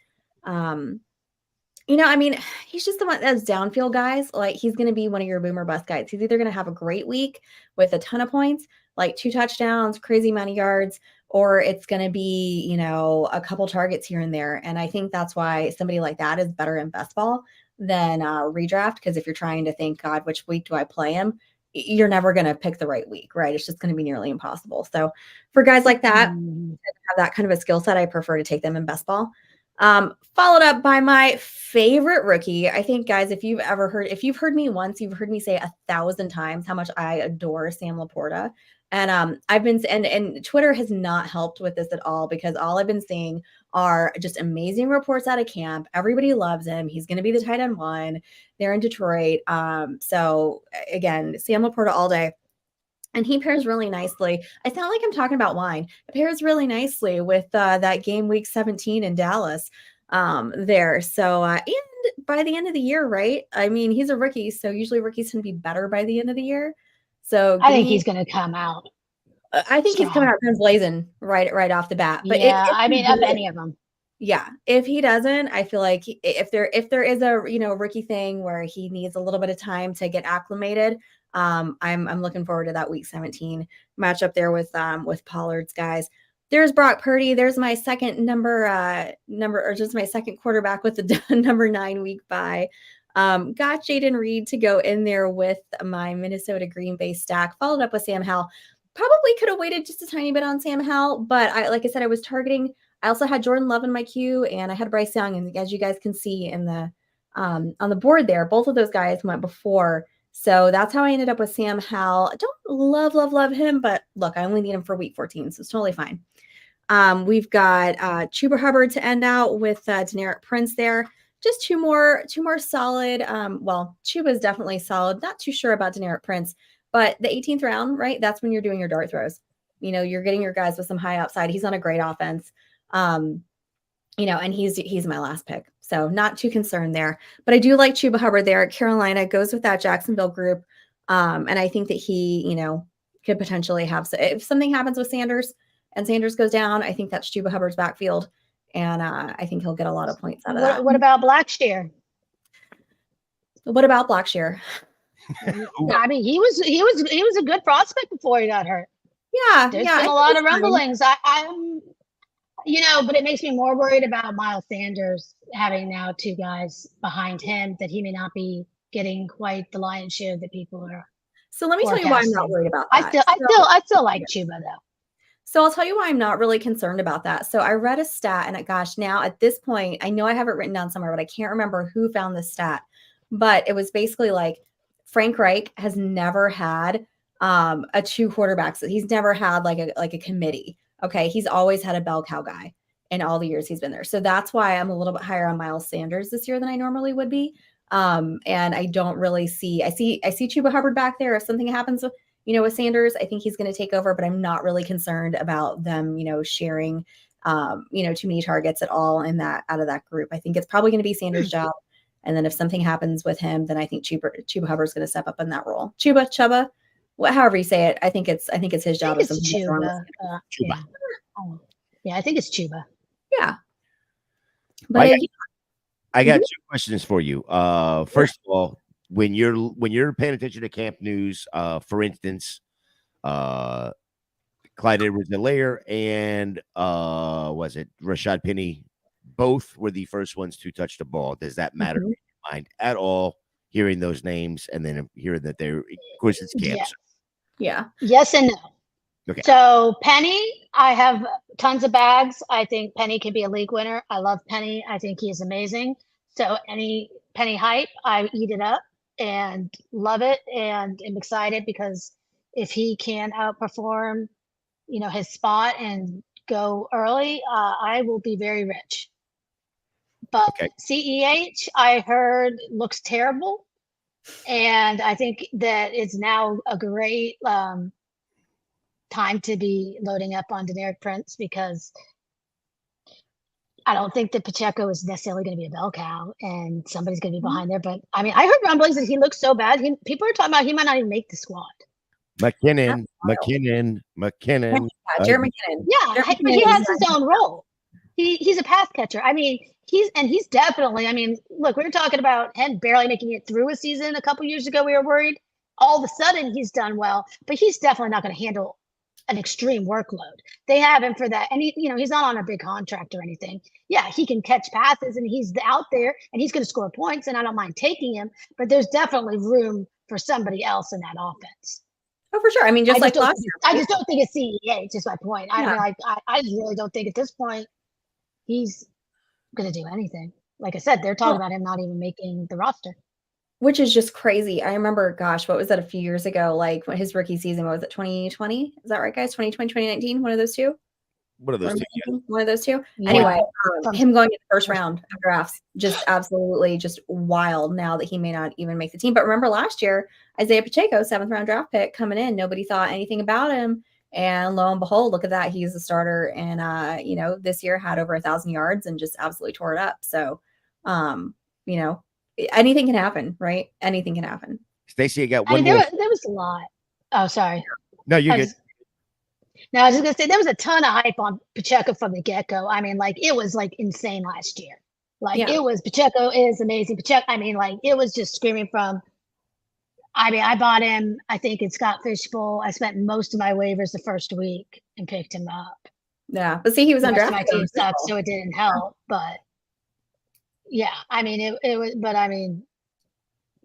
he's just the one that's downfield guys. Like, he's going to be one of your boomer bust guys. He's either going to have a great week with a ton of points, like 2 touchdowns, crazy amount of yards, or it's going to be, a couple targets here and there. And I think that's why somebody like that is better in best ball than redraft. Because if you're trying to think, God, which week do I play him? You're never going to pick the right week, right? It's just going to be nearly impossible. So for guys like that, have that kind of a skill set, I prefer to take them in best ball. Followed up by my favorite rookie. I think, guys, if you've heard me once, you've heard me say 1,000 times how much I adore Sam Laporta. And I've been, and Twitter has not helped with this at all, because all I've been seeing are just amazing reports out of camp. Everybody loves him. He's going to be the tight end 1. They're in Detroit. So again, Sam Laporta all day. And he pairs really nicely. I sound like I'm talking about wine. It pairs really nicely with that game week 17 in Dallas there. So, and by the end of the year, right? I mean, he's a rookie, so usually rookies can be better by the end of the year. So I think he's going to come out. I think he's coming out guns blazing right off the bat. But yeah, of any of them. Yeah, if he doesn't, I feel like if there is a rookie thing where he needs a little bit of time to get acclimated, I'm looking forward to that week 17 matchup there with Pollard's guys. There's Brock Purdy. There's my second just my second quarterback with the number 9 week bye. Got Jaden Reed to go in there with my Minnesota Green Bay stack. Followed up with Sam Howell. Probably could have waited just a tiny bit on Sam Howell, but like I said, I was targeting. I also had Jordan Love in my queue, and I had Bryce Young. And as you guys can see in the on the board there, both of those guys went before. So that's how I ended up with Sam Howell. I don't love him, but look, I only need him for week 14, so it's totally fine. We've got Chuba Hubbard to end out with Deneric Prince there. Just two more solid. Well, Chuba is definitely solid. Not too sure about Deneric Prince, but the 18th round, right? That's when you're doing your dart throws. You're getting your guys with some high upside. He's on a great offense. And he's my last pick. So not too concerned there. But I do like Chuba Hubbard there at Carolina. Goes with that Jacksonville group. And I think that he, could potentially have, so if something happens with Sanders and Sanders goes down, I think that's Chuba Hubbard's backfield. And I think he'll get a lot of points out of that. What about Blackshear? What about Blackshear? I mean, he was a good prospect before he got hurt. Yeah. There's been a lot of rumblings. I'm but it makes me more worried about Miles Sanders having now 2 guys behind him, that he may not be getting quite the lion's share that people are. So let me tell you why I'm not worried about that. I still like Chuba though. So I'll tell you why I'm not really concerned about that. So I read a stat, and gosh, now at this point, I know I have it written down somewhere, but I can't remember who found this stat. But it was basically like Frank Reich has never had a 2 quarterbacks. He's never had like a committee. Okay. He's always had a bell cow guy in all the years he's been there. So that's why I'm a little bit higher on Miles Sanders this year than I normally would be. And I don't really see, I see Chuba Hubbard back there. If something happens with, with Sanders, I think he's going to take over, but I'm not really concerned about them, sharing, too many targets at all out of that group. I think it's probably going to be Sanders' job. And then if something happens with him, then I think Chuba Hubbard's going to step up in that role. Chuba, however you say it, I think it's his job. I think it's Chuba. Chuba. Yeah, I think it's Chuba. Yeah. But I got 2 questions for you. First of all, when you're paying attention to camp news, for instance, Clyde Edwards-Helaire and was it Rashad Penny, both were the first ones to touch the ball. Does that matter in your mind at all? Hearing those names and then hearing that they're, of course, it's camps. Yeah. Yes and no. Okay. So Penny, I have tons of bags. I think Penny can be a league winner. I love Penny. I think he is amazing. So any Penny hype, I eat it up and love it. And I'm excited because if he can outperform, his spot and go early, I will be very rich. But CEH, I heard, looks terrible. And I think that it's now a great time to be loading up on Deneric Prince because I don't think that Pacheco is necessarily going to be a bell cow and somebody's going to be behind there. But I mean, I heard rumblings that he looks so bad. People are talking about he might not even make the squad. McKinnon. Jared McKinnon. Yeah, but he has his own role. He's a pass catcher. I mean, he's definitely, I mean, look, we were talking about him barely making it through a season a couple years ago. We were worried. All of a sudden he's done well, but he's definitely not going to handle an extreme workload. They have him for that. And he's not on a big contract or anything. Yeah, he can catch passes and he's out there and he's going to score points and I don't mind taking him, but there's definitely room for somebody else in that offense. Oh, for sure. I mean, just like last year. I just don't think it's CEH, is my point. I just really don't think at this point he's going to do anything. Like I said, they're talking about him not even making the roster. Which is just crazy. I remember, gosh, what was that a few years ago? Like when his rookie season, what was it, 2020? Is that right, guys? 2020, 2019? One of those two? One of those two. Yeah. One of those two. Yeah. Anyway, him going in the first round of drafts, just absolutely just wild now that he may not even make the team. But remember last year, Isaiah Pacheco, 7th round draft pick coming in. Nobody thought anything about him. And lo and behold, look at that. He's a starter. And, this year had over 1,000 yards and just absolutely tore it up. So, anything can happen, right? Anything can happen. Stacey, I got one there more. There was a lot. Oh, sorry. No, you're good. I was just going to say, there was a ton of hype on Pacheco from the get-go. I mean, it was, insane last year. It was, Pacheco is amazing. Pacheco, it was just screaming from, I bought him, I think, in Scott Fishbowl. I spent most of my waivers the first week and picked him up. Yeah, but see, he was undrafted. My team sucked, so it didn't help, but yeah, I mean, it was, but I mean,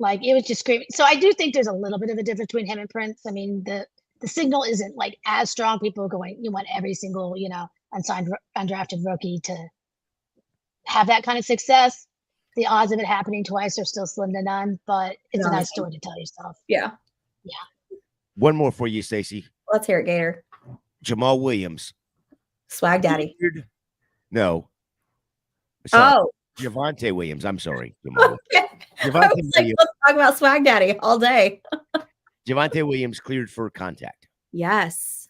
it was just screaming. So I do think there's a little bit of a difference between him and Prince. I mean, the signal isn't as strong. People are going, you want every single, unsigned, undrafted rookie to have that kind of success. The odds of it happening twice are still slim to none, but it's a nice story to tell yourself. Yeah. Yeah. One more for you, Stacey. Let's hear it, Gator. Jamal Williams. Swag Daddy. No. Sorry. Oh. Javonte Williams. I'm sorry. Jamal. Okay. Let's talk about Swag Daddy all day. Javonte Williams cleared for contact. Yes.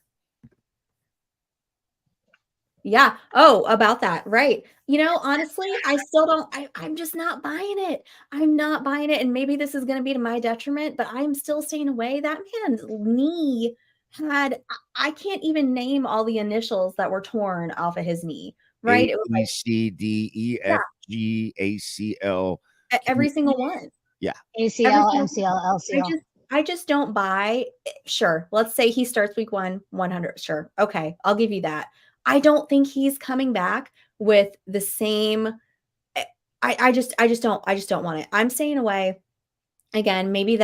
Yeah. Oh, about that. Right. Honestly, I still don't, I'm just not buying it. I'm not buying it. And maybe this is going to be to my detriment, but I'm still staying away. That man's knee I can't even name all the initials that were torn off of his knee. Right. It was C, D, E, F, G, A, C, L. Every single one. Yeah. ACL, MCL, LCL. I just don't buy. Sure. Let's say he starts week 100. Sure. Okay. I'll give you that. I don't think he's coming back with the same. I just don't want it. I'm staying away. Again, maybe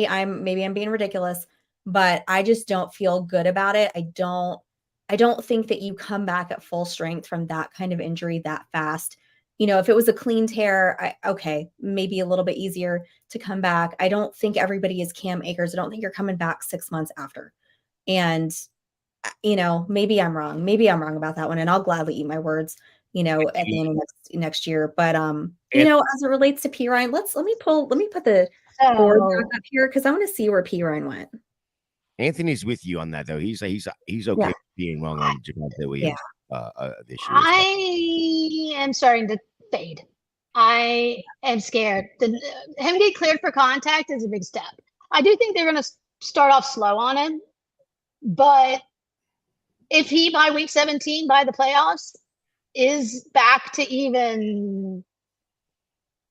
I'm being ridiculous, but I just don't feel good about it. I don't think that you come back at full strength from that kind of injury that fast. If it was a clean tear, okay, maybe a little bit easier to come back. I don't think everybody is Cam Akers. I don't think you're coming back 6 months after. And maybe I'm wrong. Maybe I'm wrong about that one. And I'll gladly eat my words. at the end of next year. But as it relates to P Ryan, let me put the board back up here because I want to see where P Ryan went. Anthony's with you on that though. He's okay being wrong on Javonte Williams this year. I am starting to fade. I am scared. Him getting cleared for contact is a big step. I do think they're going to start off slow on him, but if he by week 17 by the playoffs is back to even,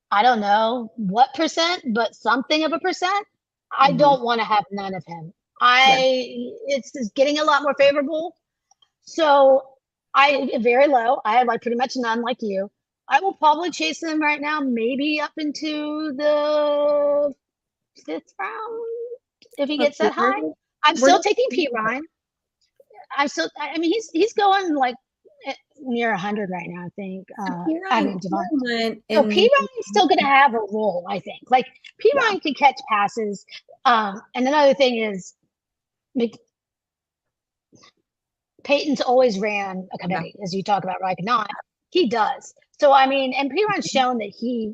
I don't know what percent, but something of a percent, I don't want to have none of him. It's getting a lot more favorable. So I very low. I have like pretty much none like you. I will probably chase him right now, maybe up into the 5th round if he gets that high. I'm still taking P Ryan. I mean, he's going like near 100 right now, I think. So P Ryan's still going to have a role, I think. Like P Ryan can catch passes. And another thing is, Peyton's always ran a committee, as you talk about, right? Not he does. So I mean, and P Ryan's shown that he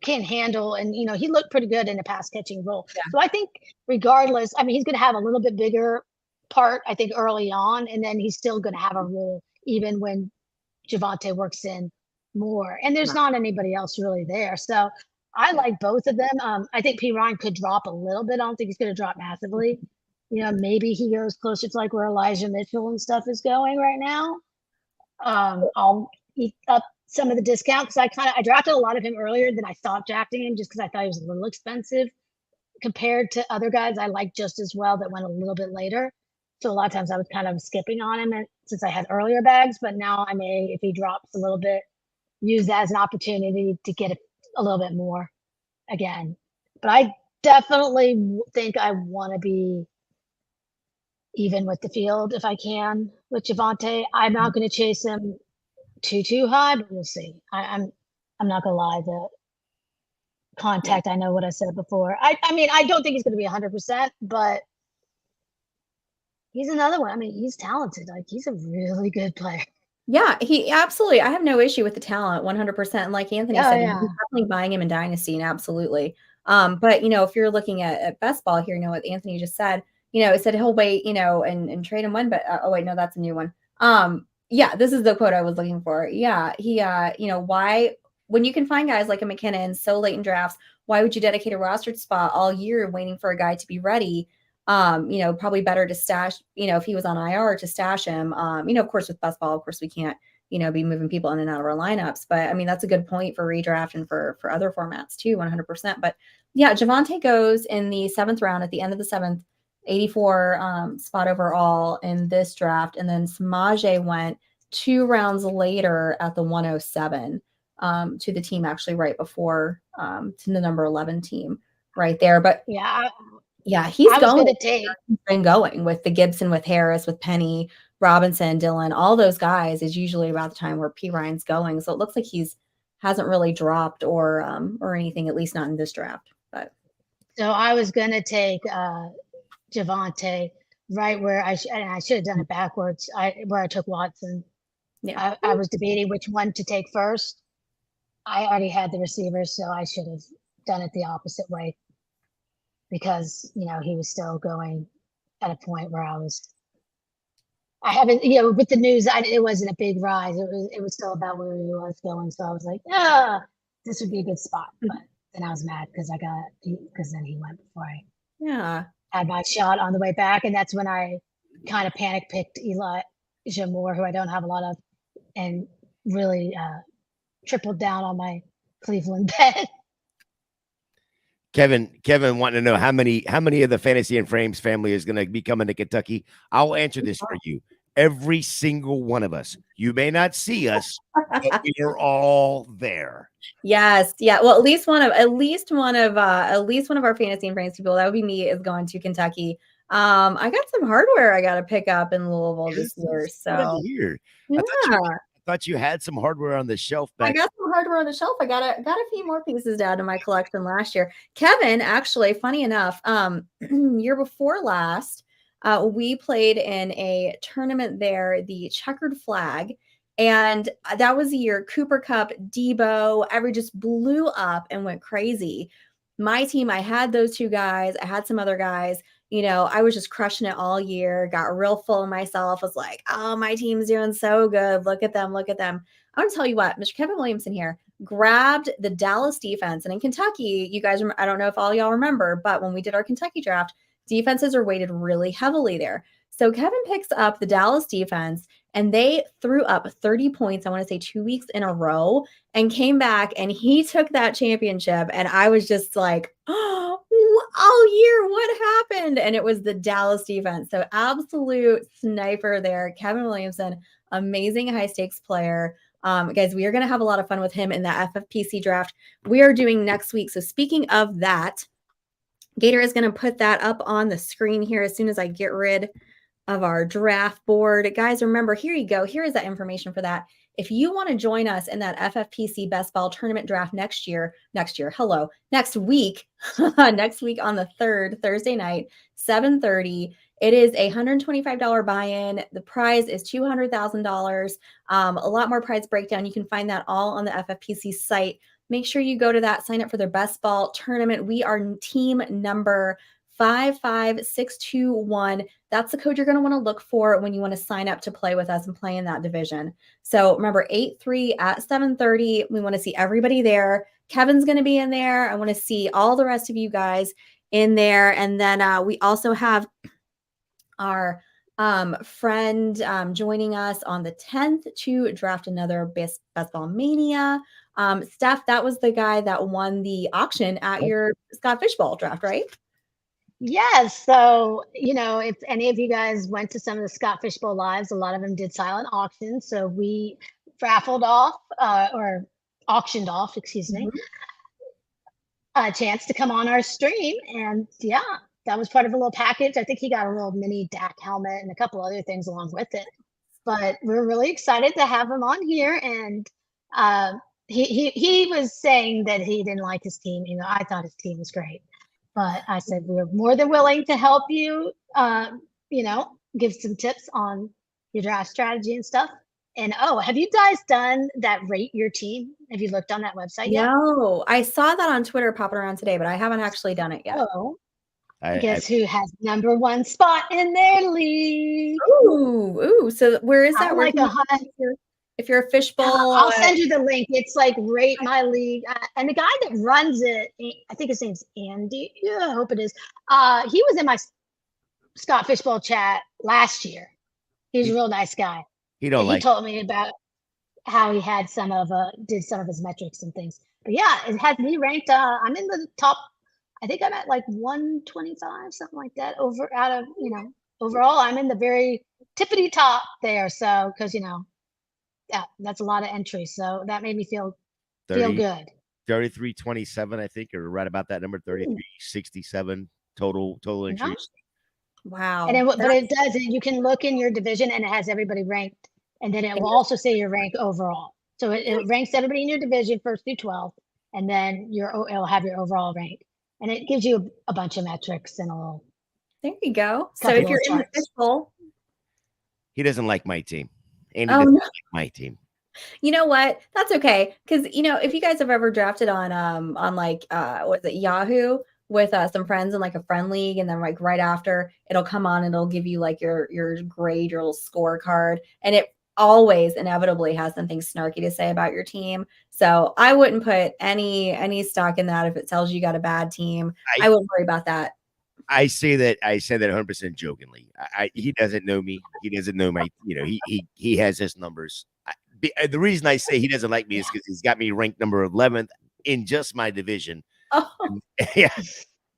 can handle, and he looked pretty good in the pass catching role. Yeah. So I think regardless, I mean, he's going to have a little bit bigger part, I think, early on, and then he's still going to have a role even when Javonte works in more. And there's not anybody else really there. So I like both of them. I think P Ryan could drop a little bit. I don't think he's going to drop massively. Maybe he goes closer to like where Elijah Mitchell and stuff is going right now. I'll eat up some of the discount because I drafted a lot of him earlier than I stopped drafting him just because I thought he was a little expensive compared to other guys I like just as well that went a little bit later. So a lot of times I was kind of skipping on him since I had earlier bags, but now I may, if he drops a little bit, use that as an opportunity to get a little bit more again. But I definitely think I want to be even with the field if I can with Javonte. I'm not going to chase him too high, but we'll see. I'm not going to lie. The contact, I know what I said before. I mean, I don't think he's going to be 100%, but he's another one. I mean, he's talented. Like, he's a really good player. Yeah, he absolutely. I have no issue with the talent, 100%. And like Anthony said, he's definitely buying him in Dynasty, and absolutely. But if you're looking at best ball here, what Anthony just said, it said he'll wait, and trade him one. But oh wait, no, that's a new one. Yeah, this is the quote I was looking for. Yeah, he, why when you can find guys like a McKinnon so late in drafts, why would you dedicate a rostered spot all year waiting for a guy to be ready? Probably better to stash, if he was on IR to stash him. Of course, with best ball, of course, we can't, be moving people in and out of our lineups. But I mean, that's a good point for redraft and for other formats too, 100%. But yeah, Javonte goes in the 7th round at the end of the 7th, 84 spot overall in this draft. And then Samaje went 2 rounds later at the 107 to the team actually right before to the number 11 team right there. But yeah, he's been going with the Gibson, with Harris, with Penny, Robinson, Dillon, all those guys is usually about the time where P Ryan's going. So it looks like hasn't really dropped or anything, at least not in this draft. But so I was gonna take Javonte right where I should have done it backwards. Where I took Watson. Yeah, I was debating which one to take first. I already had the receivers, so I should have done it the opposite way. Because, he was still going at a point where I haven't, with the news, it wasn't a big rise. It was still about where he was going. So I was like, this would be a good spot. But then I was mad because then he went before I had my shot on the way back. And that's when I kind of panic picked Elijah Moore, who I don't have a lot of, and really tripled down on my Cleveland bet. Kevin wanting to know how many of the Fantasy and Frames family is going to be coming to Kentucky. I'll answer this for you. Every single one of us. You may not see us, but we are all there. Yes, yeah. Well, at least one of our Fantasy and Frames people, that would be me, is going to Kentucky. I got some hardware I got to pick up in Louisville this year. So I thought you had some hardware on the shelf. I got some hardware on the shelf. I got a few more pieces to add to my collection last year. Kevin, actually, funny enough, year before last, we played in a tournament there, the Checkered Flag, And that was the year Cooper Cup, Debo, every just blew up and went crazy. My team, I had those two guys. I had some other guys. I was just crushing it all year, got real full of myself, was like, oh, my team's doing so good. Look at them. Look at them. I'm going to tell you what, Mr. Kevin Williamson here grabbed the Dallas defense. And in Kentucky, you guys, I don't know if all y'all remember, but when we did our Kentucky draft, defenses are weighted really heavily there. So Kevin picks up the Dallas defense and they threw up 30 points, I want to say 2 weeks in a row, and came back and he took that championship. And I was just like, oh, all year, what happened? And it was the Dallas defense. So absolute sniper there. Kevin Williamson, amazing high stakes player. Guys, we are going to have a lot of fun with him in the FFPC draft we are doing next week. So speaking of that, Gator is going to put that up on the screen here as soon as I get rid of our draft board. Guys, remember, here you go. Here is that information for that. If you want to join us in that FFPC Best Ball Tournament draft next week, next week on the 3rd, Thursday night, 7:30, it is a $125 buy-in. The prize is $200,000. A lot more prize breakdown. You can find that all on the FFPC site. Make sure you go to that, sign up for their Best Ball Tournament. We are team number 55621. That's the code you're going to want to look for when you want to sign up to play with us and play in that division. So remember, 8-3 at 7:30. We want to see everybody there. Kevin's going to be in there. I want to see all the rest of you guys in there. And then we also have our friend joining us on the 10th to draft another Best Ball Mania. Steph, that was the guy that won the auction at your Scott Fishbowl draft, right? Yes. So, if any of you guys went to some of the Scott Fishbowl lives, a lot of them did silent auctions. So we raffled off or auctioned off, excuse me, a chance to come on our stream. And yeah, that was part of a little package. I think he got a little mini DAC helmet and a couple other things along with it. But we're really excited to have him on here. And he was saying that he didn't like his team. I thought his team was great. But I said, we're more than willing to help you, give some tips on your draft strategy and stuff. And have you guys done that rate your team? Have you looked on that website yet? No, I saw that on Twitter popping around today, but I haven't actually done it yet. Oh, guess who has number one spot in their league? Ooh. So where is that? I'm like if you're a fishbowl, I'll send you the link. It's like Rate My League, and the guy that runs it, I think his name's Andy. Yeah, I hope it is. He was in my Scott Fishbowl chat last year. He's a real nice guy. He told me about how he had did some of his metrics and things. But yeah, it has me ranked. I'm in the top. I think I'm at like 125, something like that. Overall, I'm in the very tippity top there. So because that's a lot of entries. So that made me feel good. 3327, I think, or right about that number, 3367 total entries. Wow. And but it does, you can look in your division and it has everybody ranked. And then it will also say your rank overall. So it ranks everybody in your division 1st through 12th. And then it'll have your overall rank. And it gives you a bunch of metrics and a little. There you go. So if you're in the fishbowl. He doesn't like my team. Andy doesn't like my team. You know what? That's okay. Because, if you guys have ever drafted on like, what's it, Yahoo with some friends in like a friend league, and then like right after it'll come on and it'll give you like your grade, your little scorecard. And it always inevitably has something snarky to say about your team. So I wouldn't put any stock in that if it tells you got a bad team. I wouldn't worry about that. I say that 100% jokingly. He doesn't know me. He doesn't know my, he has his numbers. The reason I say he doesn't like me is because he's got me ranked number 11th in just my division. Oh.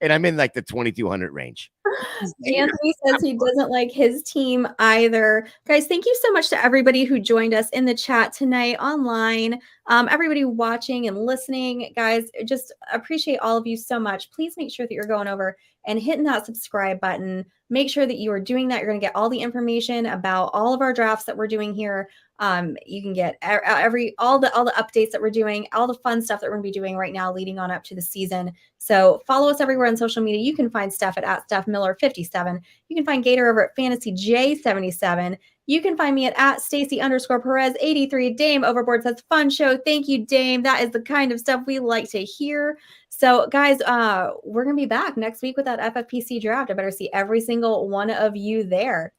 And I'm in like the 2200 range. Anthony says he doesn't like his team either. Guys, thank you so much to everybody who joined us in the chat tonight online. Everybody watching and listening, guys, just appreciate all of you so much. Please make sure that you're going over and hitting that subscribe button. Make sure that you are doing that. You're going to get all the information about all of our drafts that we're doing here. You can get all the updates that we're doing, all the fun stuff that we're going to be doing right now leading on up to the season. So follow us everywhere on social media. You can find Steph at Steph Miller 57. You can find Gator over at Fantasy J77. You can find me at Stacy_Perez83. Dame Overboard says, fun show. Thank you, Dame. That is the kind of stuff we like to hear. So, guys, we're going to be back next week with that FFPC draft. I better see every single one of you there.